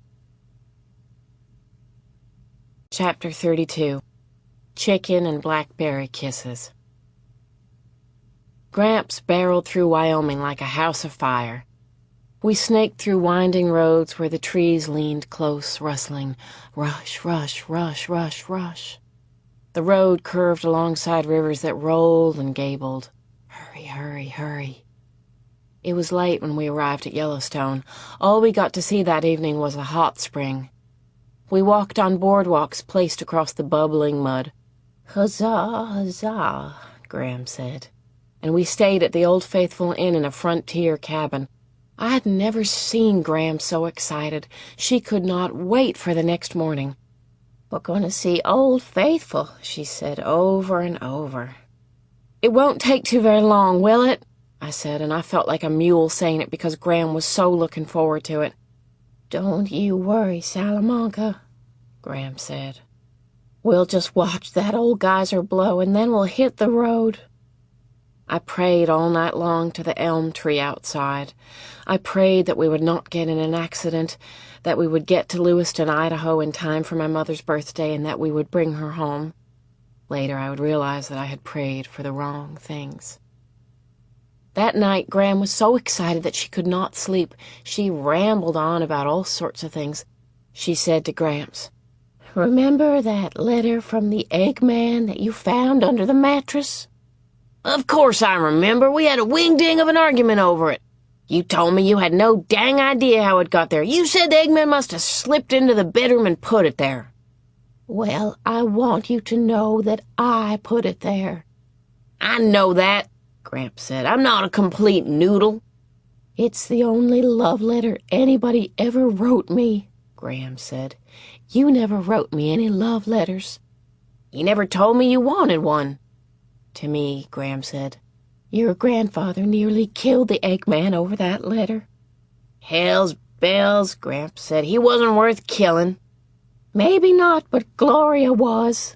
Chapter 32. Chicken and Blackberry Kisses. Gramps barreled through Wyoming like a house of fire. We snaked through winding roads where the trees leaned close, rustling, rush, rush, rush, rush, rush. The road curved alongside rivers that rolled and gabbled. Hurry, hurry, hurry. It was late when we arrived at Yellowstone. All we got to see that evening was a hot spring. We walked on boardwalks placed across the bubbling mud. "Huzzah, huzzah," Graham said. and we stayed at the Old Faithful Inn in a frontier cabin. I had never seen Gram so excited. She could not wait for the next morning. "We're going to see Old Faithful," she said over and over. "It won't take too very long, will it?" I said, and I felt like a mule saying it because Gram was so looking forward to it. "Don't you worry, Salamanca," Gram said. "We'll just watch that old geyser blow, and then we'll hit the road." I prayed all night long to the elm tree outside. I prayed that we would not get in an accident, that we would get to Lewiston, Idaho in time for my mother's birthday, and that we would bring her home. Later, I would realize that I had prayed for the wrong things. That night, Gram was so excited that she could not sleep. She rambled on about all sorts of things. She said to Gramps, "Remember that letter from the Eggman that you found under the mattress?" "Of course I remember. We had a wing-ding of an argument over it. You told me you had no dang idea how it got there. You said the Eggman must have slipped into the bedroom and put it there." "Well, I want you to know that I put it there." "I know that," Gramps said. "I'm not a complete noodle." "It's the only love letter anybody ever wrote me," Gram said. "You never wrote me any love letters." "You never told me you wanted one." To me, Gram said, "Your grandfather nearly killed the Eggman over that letter." "Hell's bells," Gramps said. "He wasn't worth killing." "Maybe not, but Gloria was."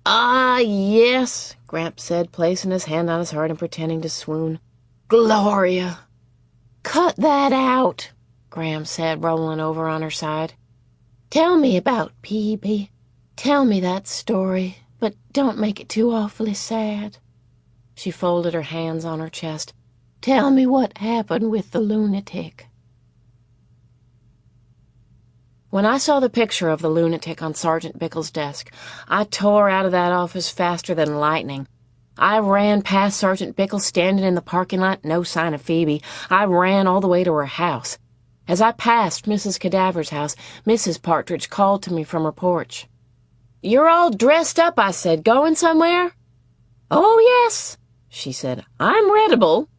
"Ah, yes," Gramps said, placing his hand on his heart and pretending to swoon. "Gloria." "Cut that out," Gram said, rolling over on her side. "Tell me about Phoebe. Tell me that story, but don't make it too awfully sad." She folded her hands on her chest. "Tell me what happened with the lunatic." When I saw the picture of the lunatic on Sergeant Bickle's desk, I tore out of that office faster than lightning. I ran past Sergeant Bickle standing in the parking lot, no sign of Phoebe. I ran all the way to her house. As I passed Mrs. Cadaver's house, Mrs. Partridge called to me from her porch. "You're all dressed up," I said. "Going somewhere?" "Oh, yes," she said. "I'm readable."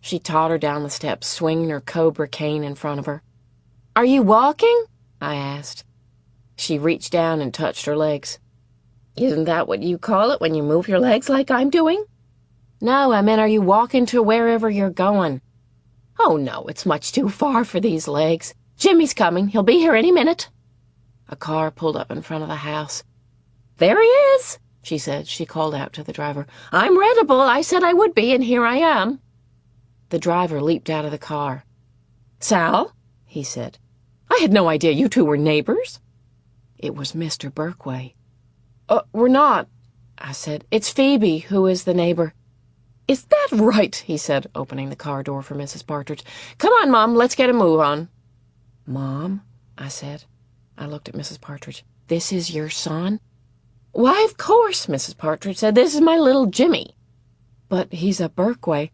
She tottered down the steps, swinging her cobra cane in front of her. "Are you walking?" I asked. She reached down and touched her legs. "Isn't that what you call it when you move your legs like I'm doing?" "No, I meant are you walking to wherever you're going?" "Oh, no, it's much too far for these legs. Jimmy's coming. He'll be here any minute." A car pulled up in front of the house. "There he is," she said. She called out to the driver. "I'm readable. I said I would be, and here I am." The driver leaped out of the car. "Sal," he said. "I had no idea you two were neighbors." It was Mr. Berkway. "We're not," I said. "It's Phoebe who is the neighbor." "Is that right?" he said, opening the car door for Mrs. Partridge. "Come on, Mom, let's get a move on." "Mom," I said. I looked at Mrs. Partridge. "This is your son?" "Why, of course," Mrs. Partridge said. "This is my little Jimmy." "But he's a Berkway,"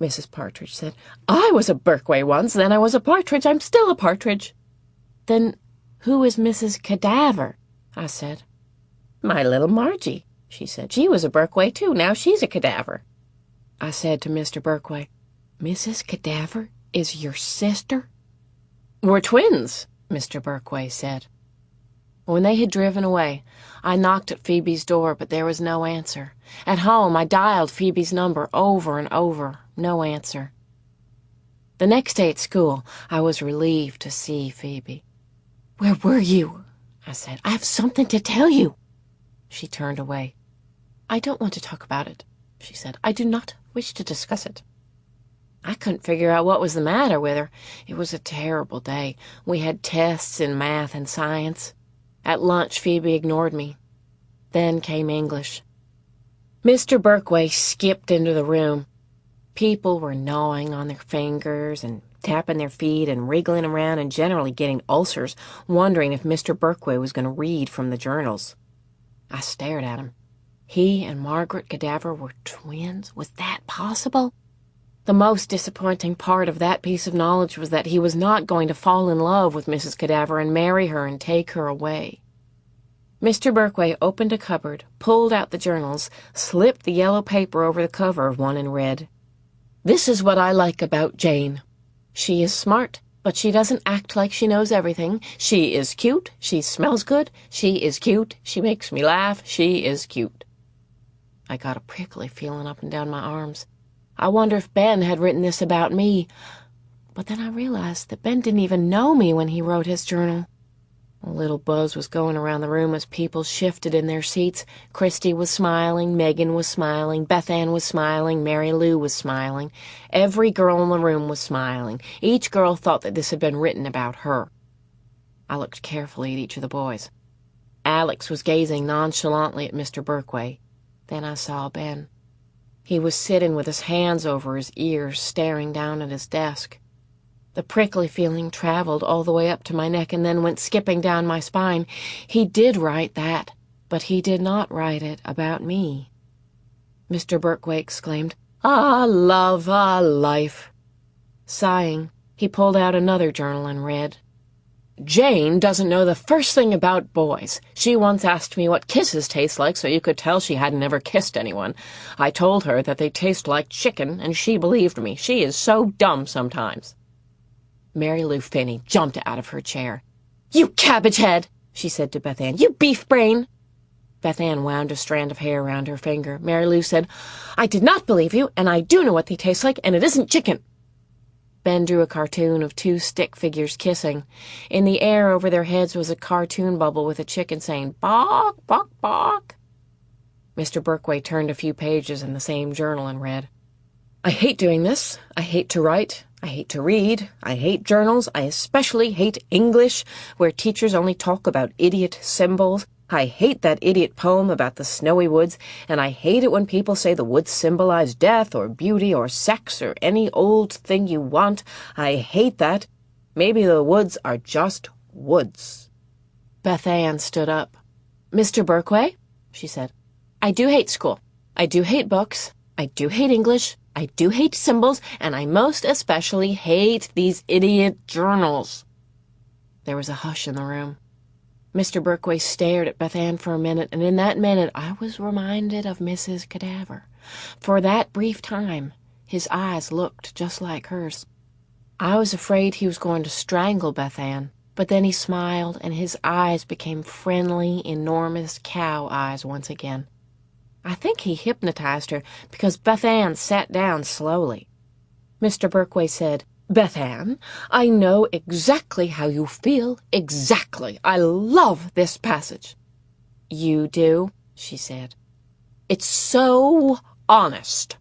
Mrs. Partridge said. "I was a Berkway once, then I was a Partridge. I'm still a Partridge." "Then who is Mrs. Cadaver?" I said. "My little Margie," she said. "She was a Berkway, too. Now she's a cadaver." I said to Mr. Berkway, "Mrs. Cadaver is your sister?" "We're twins," Mr. Berkway said. When they had driven away, I knocked at Phoebe's door, but there was no answer. At home, I dialed Phoebe's number over and over. No answer. The next day at school, I was relieved to see Phoebe. "Where were you?" I said. "I have something to tell you." She turned away. "I don't want to talk about it," she said. "I do not wish to discuss it." I couldn't figure out what was the matter with her. It was a terrible day. We had tests in math and science. At lunch, Phoebe ignored me. Then came English. Mr. Berkway skipped into the room. People were gnawing on their fingers and tapping their feet and wriggling around and generally getting ulcers, wondering if Mr. Berkway was going to read from the journals. I stared at him. He and Margaret Cadaver were twins? Was that possible? The most disappointing part of that piece of knowledge was that he was not going to fall in love with Mrs. Cadaver and marry her and take her away. Mr. Berkway opened a cupboard, pulled out the journals, slipped the yellow paper over the cover of one and read, "This is what I like about Jane. She is smart, but she doesn't act like she knows everything. She is cute. She smells good. She is cute. She makes me laugh. She is cute." I got a prickly feeling up and down my arms. I wonder if Ben had written this about me. But then I realized that Ben didn't even know me when he wrote his journal. A little buzz was going around the room as people shifted in their seats. Christy was smiling, Megan was smiling, Beth Ann was smiling, Mary Lou was smiling. Every girl in the room was smiling. Each girl thought that this had been written about her. I looked carefully at each of the boys. Alex was gazing nonchalantly at Mr. Berkway. Then I saw Ben. He was sitting with his hands over his ears, staring down at his desk. The prickly feeling traveled all the way up to my neck and then went skipping down my spine. He did write that, but he did not write it about me. Mr. Berkway exclaimed, "Ah, love, ah, life." Sighing, he pulled out another journal and read, "Jane doesn't know the first thing about boys. She once asked me what kisses taste like so you could tell she hadn't ever kissed anyone. I told her that they taste like chicken, and she believed me. She is so dumb sometimes." Mary Lou Finney jumped out of her chair. "You cabbage head," she said to Beth Ann. "You beef brain." Beth Ann wound a strand of hair around her finger. Mary Lou said, "I did not believe you, and I do know what they taste like, and it isn't chicken." Ben drew a cartoon of two stick figures kissing. In the air over their heads was a cartoon bubble with a chicken saying, "Bawk, bawk, bawk." Mr. Berkway turned a few pages in the same journal and read, "I hate doing this. I hate to write. I hate to read. I hate journals. I especially hate English, where teachers only talk about idiot symbols. I hate that idiot poem about the snowy woods, and I hate it when people say the woods symbolize death or beauty or sex or any old thing you want. I hate that. Maybe the woods are just woods." Beth Ann stood up. "Mr. Berkway," she said, "I do hate school. I do hate books. I do hate English. I do hate symbols, and I most especially hate these idiot journals." There was a hush in the room. Mr. Berkway stared at Beth Ann for a minute, and in that minute I was reminded of Mrs. Cadaver. For that brief time, his eyes looked just like hers. I was afraid he was going to strangle Beth Ann, but then he smiled, and his eyes became friendly, enormous cow eyes once again. I think he hypnotized her, because Beth Ann sat down slowly. Mr. Berkway said, "Beth Ann, I know exactly how you feel, exactly. I love this passage." "You do?" she said. "It's so honest."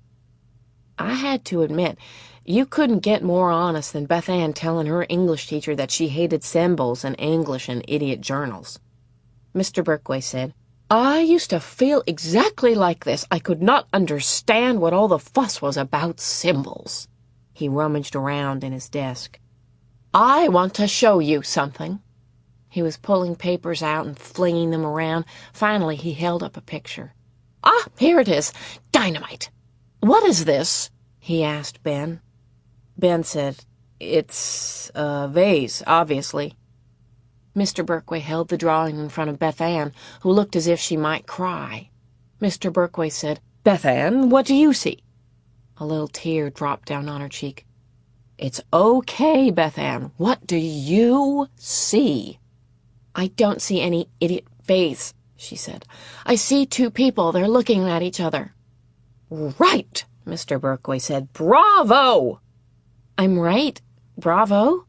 I had to admit, you couldn't get more honest than Beth Ann telling her English teacher that she hated symbols and English and idiot journals. Mr. Berkway said, "I used to feel exactly like this. I could not understand what all the fuss was about symbols." He rummaged around in his desk. "I want to show you something." He was pulling papers out and flinging them around. Finally, he held up a picture. "Ah, here it is. Dynamite." "What is this?" he asked Ben. Ben said, "It's a vase, obviously." Mr. Berkway held the drawing in front of Beth Ann, who looked as if she might cry. Mr. Berkway said, "Beth Ann, what do you see?" A little tear dropped down on her cheek. "It's okay, Beth Ann. What do you see?" "I don't see any idiot vase," she said. "I see two people. They're looking at each other." "Right," Mr. Berkway said. "Bravo!" "I'm right? Bravo?"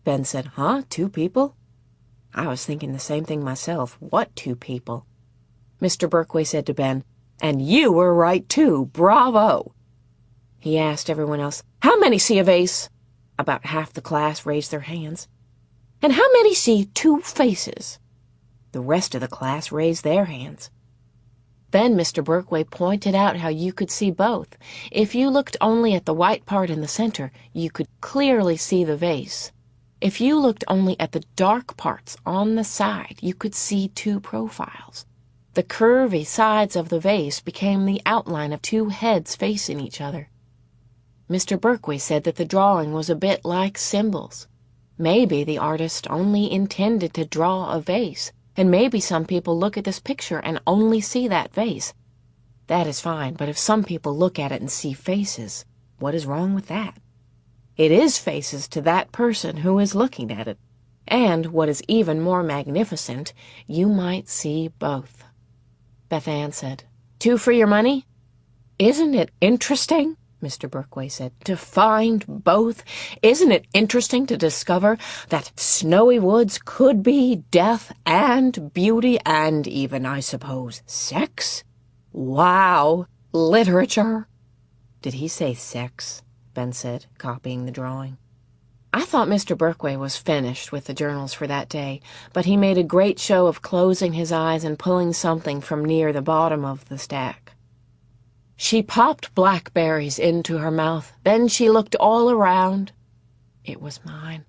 Ben said, "Huh? Two people?" I was thinking the same thing myself. What two people? Mr. Berkway said to Ben, "And you were right, too. Bravo!" He asked everyone else, "How many see a vase?" About half the class raised their hands. "And how many see two faces?" The rest of the class raised their hands. Then Mr. Berkway pointed out how you could see both. If you looked only at the white part in the center, you could clearly see the vase. If you looked only at the dark parts on the side, you could see two profiles. The curvy sides of the vase became the outline of two heads facing each other. Mr. Berkway said that the drawing was a bit like symbols. Maybe the artist only intended to draw a vase, And maybe some people look at this picture and only see that vase. That is fine, but if some people look at it and see faces, what is wrong with that? It is faces to that person who is looking at it. And, what is even more magnificent, you might see both. Beth Ann said, 2 for your money? Isn't it interesting, Mr. Berkway said, to find both? Isn't it interesting to discover that snowy woods could be death and beauty and even, I suppose, sex? Wow! Literature! Did he say sex? Ben said, copying the drawing. I thought Mr. Berkway was finished with the journals for that day, but he made a great show of closing his eyes and pulling something from near the bottom of the stack. She popped blackberries into her mouth. Then she looked all around. It was mine.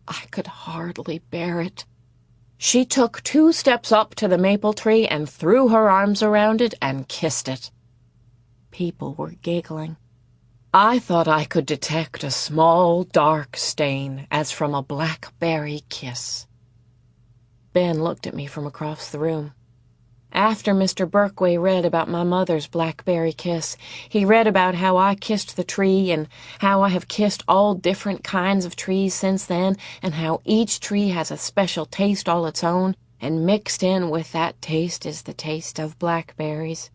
I could hardly bear it. She took 2 steps up to the maple tree and threw her arms around it and kissed it. People were giggling. I thought I could detect a small, dark stain as from a blackberry kiss. Ben looked at me from across the room. After Mr. Berkway read about my mother's blackberry kiss, he read about how I kissed the tree and how I have kissed all different kinds of trees since then, and how each tree has a special taste all its own, and mixed in with that taste is the taste of blackberries.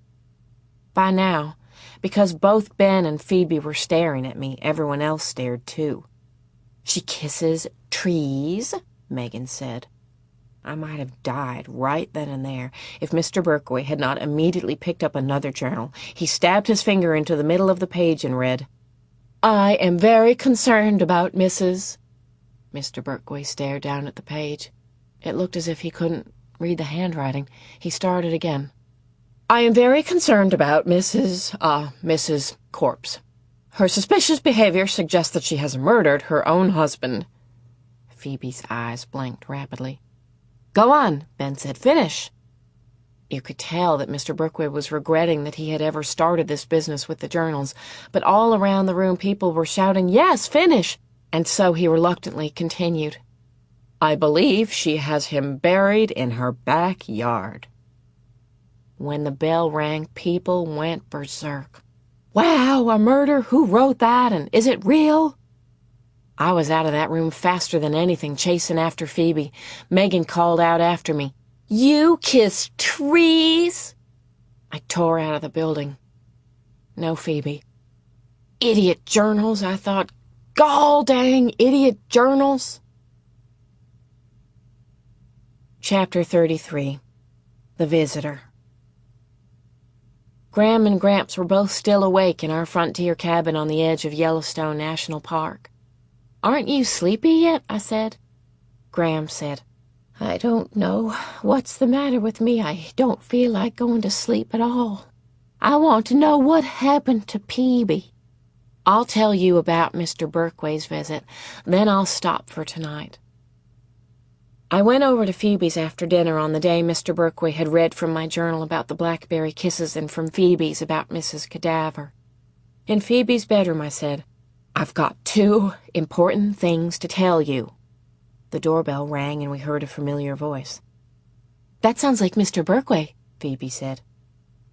By now, because both Ben and Phoebe were staring at me, everyone else stared too. She kisses trees, Megan said. I might have died right then and there if Mr. Berkway had not immediately picked up another journal. He stabbed his finger into the middle of the page and read, I am very concerned about Mrs. Mr. Berkway stared down at the page. It looked as if he couldn't read the handwriting. He started again. I am very concerned about Mrs. Corpse. Her suspicious behavior suggests that she has murdered her own husband. Phoebe's eyes blinked rapidly. Go on, Ben said. Finish. You could tell that Mr. Berkway was regretting that he had ever started this business with the journals, but all around the room people were shouting, Yes, finish! And so he reluctantly continued. I believe she has him buried in her backyard. When the bell rang, people went berserk. Wow, a murder? Who wrote that, and is it real? I was out of that room faster than anything, chasing after Phoebe. Megan called out after me, You kiss trees? I tore out of the building. No Phoebe. Idiot journals, I thought. Gall dang idiot journals. Chapter 33. The Visitor. Gram and Gramps were both still awake in our frontier cabin on the edge of Yellowstone National Park. Aren't you sleepy yet? I said. Gram said, I don't know what's the matter with me. I don't feel like going to sleep at all. I want to know what happened to Phoebe. I'll tell you about Mr. Berkway's visit, then I'll stop for tonight. I went over to Phoebe's after dinner on the day Mr. Berkway had read from my journal about the blackberry kisses and from Phoebe's about Mrs. Cadaver. In Phoebe's bedroom, I said, I've got 2 important things to tell you. The doorbell rang and we heard a familiar voice. That sounds like Mr. Berkway, Phoebe said.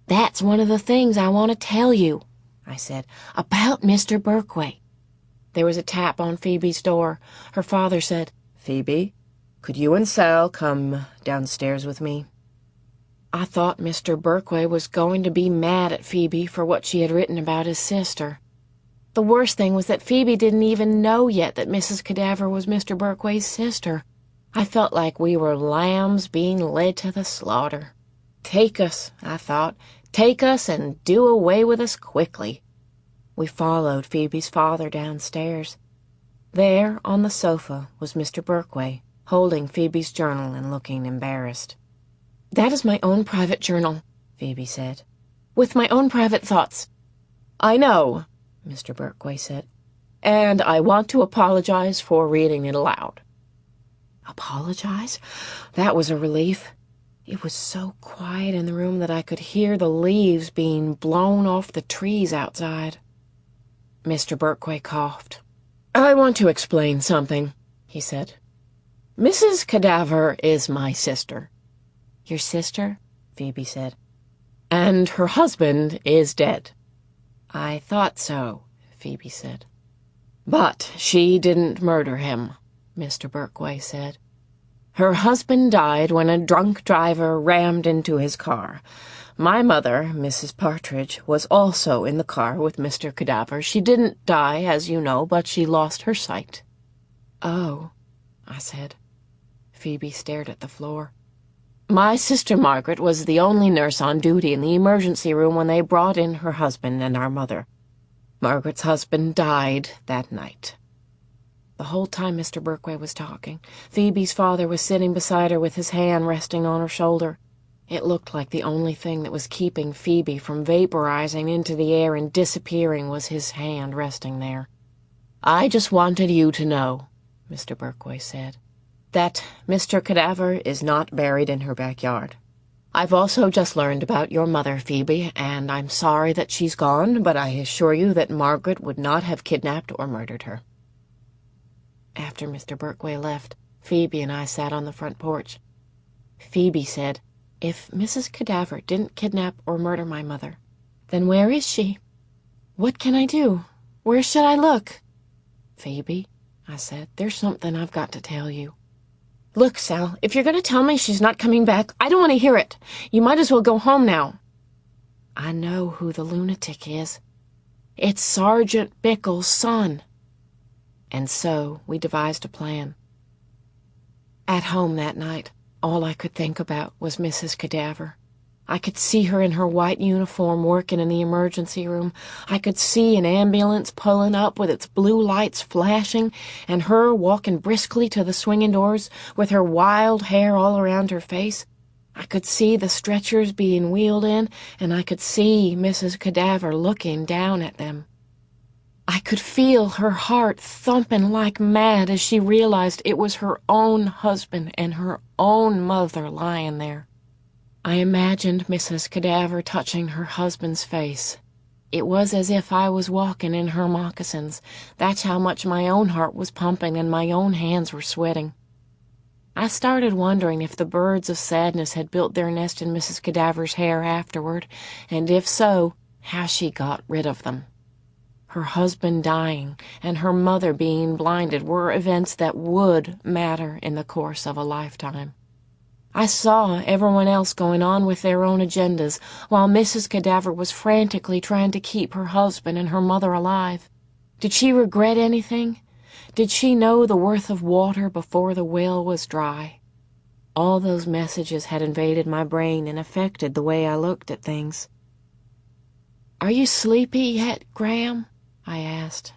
That's one of the things I want to tell you, I said, about Mr. Berkway. There was a tap on Phoebe's door. Her father said, Phoebe, could you and Sal come downstairs with me? I thought Mr. Berkway was going to be mad at Phoebe for what she had written about his sister. The worst thing was that Phoebe didn't even know yet that Mrs. Cadaver was Mr. Berkway's sister. I felt like we were lambs being led to the slaughter. Take us, I thought. Take us and do away with us quickly. We followed Phoebe's father downstairs. There, on the sofa, was Mr. Berkway, holding Phoebe's journal and looking embarrassed. That is my own private journal, Phoebe said, with my own private thoughts. I know, Mr. Berkway said, and I want to apologize for reading it aloud. Apologize? That was a relief. It was so quiet in the room that I could hear the leaves being blown off the trees outside. Mr. Berkway coughed. I want to explain something, he said. Mrs. Cadaver is my sister. Your sister? Phoebe said. And her husband is dead. I thought so, Phoebe said. But she didn't murder him, Mr. Berkway said. Her husband died when a drunk driver rammed into his car. My mother, Mrs. Partridge, was also in the car with Mr. Cadaver. She didn't die, as you know, but she lost her sight. Oh, I said. Phoebe stared at the floor. My sister Margaret was the only nurse on duty in the emergency room when they brought in her husband and our mother. Margaret's husband died that night. The whole time Mr. Berkway was talking, Phoebe's father was sitting beside her with his hand resting on her shoulder. It looked like the only thing that was keeping Phoebe from vaporizing into the air and disappearing was his hand resting there. I just wanted you to know, Mr. Berkway said, that Mr. Cadaver is not buried in her backyard. I've also just learned about your mother, Phoebe, and I'm sorry that she's gone, but I assure you that Margaret would not have kidnapped or murdered her. After Mr. Berkway left, Phoebe and I sat on the front porch. Phoebe said, if Mrs. Cadaver didn't kidnap or murder my mother, then where is she? What can I do? Where should I look? Phoebe, I said, there's something I've got to tell you. Look, Sal, if you're going to tell me she's not coming back, I don't want to hear it. You might as well go home now. I know who the lunatic is. It's Sergeant Bickle's son. And so we devised a plan. At home that night, all I could think about was Mrs. Cadaver. I could see her in her white uniform working in the emergency room. I could see an ambulance pulling up with its blue lights flashing, and her walking briskly to the swinging doors with her wild hair all around her face. I could see the stretchers being wheeled in, and I could see Mrs. Cadaver looking down at them. I could feel her heart thumping like mad as she realized it was her own husband and her own mother lying there. I imagined Mrs. Cadaver touching her husband's face. It was as if I was walking in her moccasins. That's how much my own heart was pumping and my own hands were sweating. I started wondering if the birds of sadness had built their nest in Mrs. Cadaver's hair afterward, and if so, how she got rid of them. Her husband dying and her mother being blinded were events that would matter in the course of a lifetime. I saw everyone else going on with their own agendas, while Mrs. Cadaver was frantically trying to keep her husband and her mother alive. Did she regret anything? Did she know the worth of water before the well was dry? All those messages had invaded my brain and affected the way I looked at things. "Are you sleepy yet, Graham?" I asked.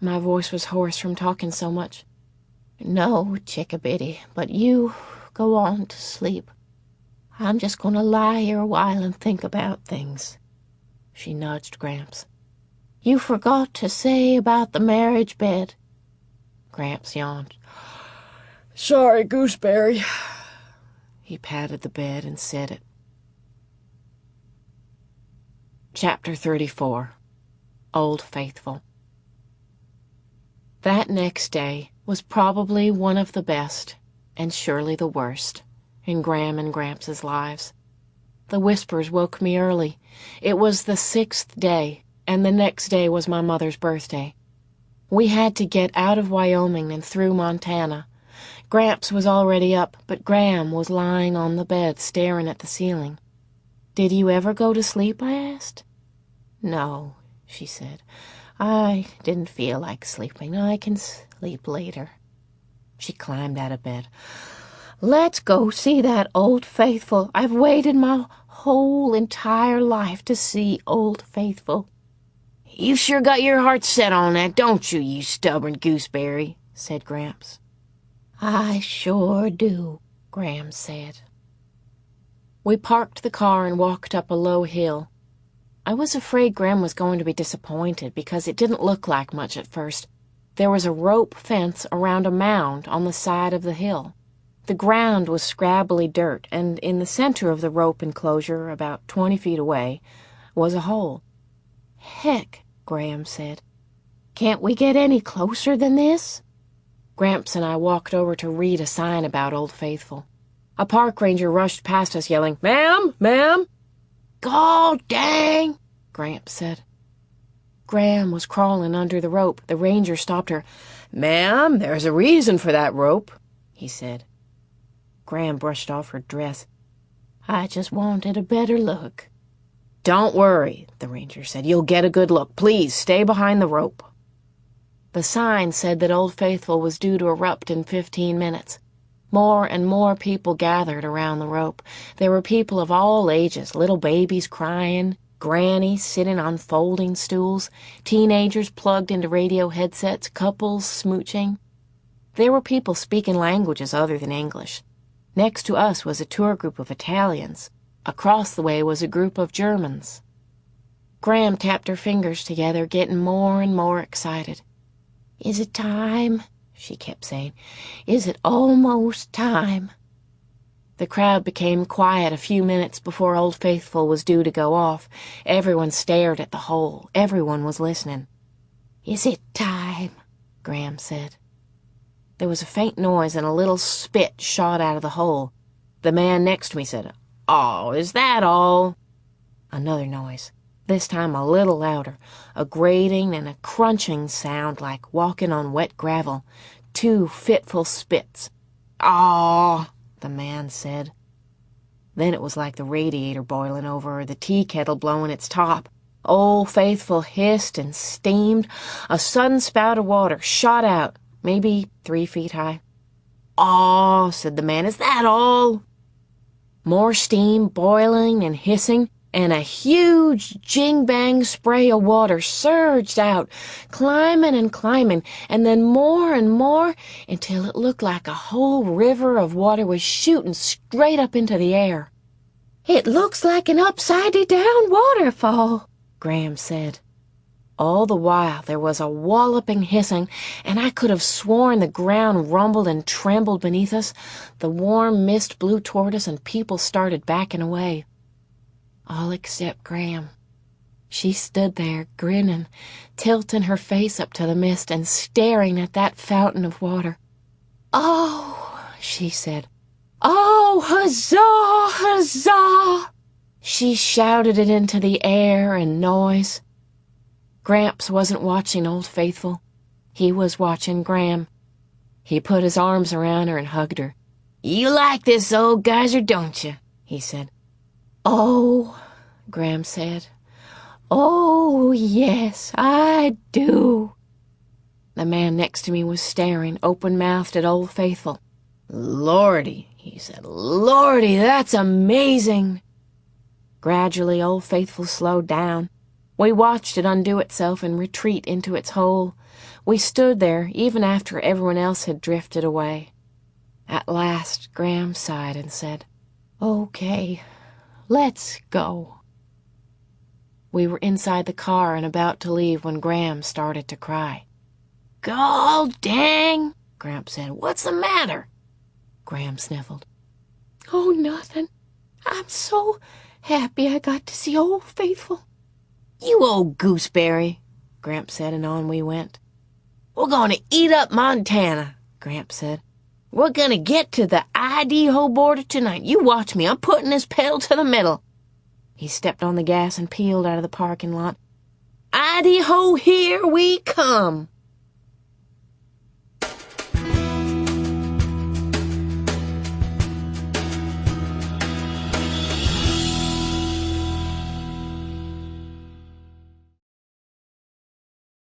My voice was hoarse from talking so much. "No, chickabiddy, but you go on to sleep. I'm just going to lie here a while and think about things." She nudged Gramps. "You forgot to say about the marriage bed." Gramps yawned. "Sorry, Gooseberry." He patted the bed and said it. Chapter 34. Old Faithful. That next day was probably one of the best, and surely the worst, in Graham and Gramps' lives. The whispers woke me early. It was the 6th day, and the next day was my mother's birthday. We had to get out of Wyoming and through Montana. Gramps was already up, but Graham was lying on the bed staring at the ceiling. "Did you ever go to sleep?" I asked. "No," she said. "I didn't feel like sleeping. I can sleep later." She climbed out of bed. "Let's go see that Old Faithful. I've waited my whole entire life to see Old Faithful." "You sure got your heart set on that, don't you, you stubborn gooseberry?" said Gramps. "I sure do," Graham said. We parked the car and walked up a low hill. I was afraid Graham was going to be disappointed because it didn't look like much at first. There was a rope fence around a mound on the side of the hill. The ground was scrabbly dirt, and in the center of the rope enclosure, about 20 feet away, was a hole. "Heck," Graham said. "Can't we get any closer than this?" Gramps and I walked over to read a sign about Old Faithful. A park ranger rushed past us yelling, "Ma'am! Ma'am!" "God dang!" Gramps said. Graham was crawling under the rope. The ranger stopped her. "Ma'am, there's a reason for that rope," he said. Graham brushed off her dress. "I just wanted a better look." "Don't worry," the ranger said. "You'll get a good look. Please, stay behind the rope." The sign said that Old Faithful was due to erupt in 15 minutes. More and more people gathered around the rope. There were people of all ages, little babies crying, grannies sitting on folding stools, teenagers plugged into radio headsets, couples smooching. There were people speaking languages other than English. Next to us was a tour group of Italians. Across the way was a group of Germans. Graham tapped her fingers together, getting more and more excited. "Is it time?" she kept saying. "Is it almost time?" The crowd became quiet a few minutes before Old Faithful was due to go off. Everyone stared at the hole. Everyone was listening. "Is it time?" Graham said. There was a faint noise and a little spit shot out of the hole. The man next to me said, "Oh, is that all?" Another noise, this time a little louder, a grating and a crunching sound like walking on wet gravel. 2 fitful spits. "Aw," the man said. Then it was like the radiator boiling over or the tea kettle blowing its top. Old Faithful hissed and steamed. A sudden spout of water shot out, maybe 3 feet high. "Aw," said the man, "is that all?" More steam boiling and hissing, and a huge jing-bang spray of water surged out, climbing and climbing, and then more and more, until it looked like a whole river of water was shooting straight up into the air. "It looks like an upside-down waterfall," Graham said. All the while there was a walloping hissing, and I could have sworn the ground rumbled and trembled beneath us. The warm mist blew toward us, and people started backing away. All except Graham. She stood there, grinning, tilting her face up to the mist and staring at that fountain of water. "Oh," she said. "Oh, huzzah, huzzah!" She shouted it into the air and noise. Gramps wasn't watching Old Faithful. He was watching Graham. He put his arms around her and hugged her. "You like this old geyser, don't you?" he said. "Oh," Graham said. "Oh, yes, I do." The man next to me was staring, open-mouthed, at Old Faithful. "Lordy," he said. "Lordy, that's amazing." Gradually, Old Faithful slowed down. We watched it undo itself and retreat into its hole. We stood there, even after everyone else had drifted away. At last, Graham sighed and said, "Okay, let's go." We were inside the car and about to leave when Graham started to cry. "God dang," Gramps said. "What's the matter?" Graham sniffled. "Oh, nothing. I'm so happy I got to see Old Faithful." "You old gooseberry," Gramps said, and on we went. "We're going to eat up Montana," Gramps said. "We're going to get to the Idaho border tonight. You watch me. I'm putting this pedal to the metal." He stepped on the gas and peeled out of the parking lot. "Idaho, here we come!"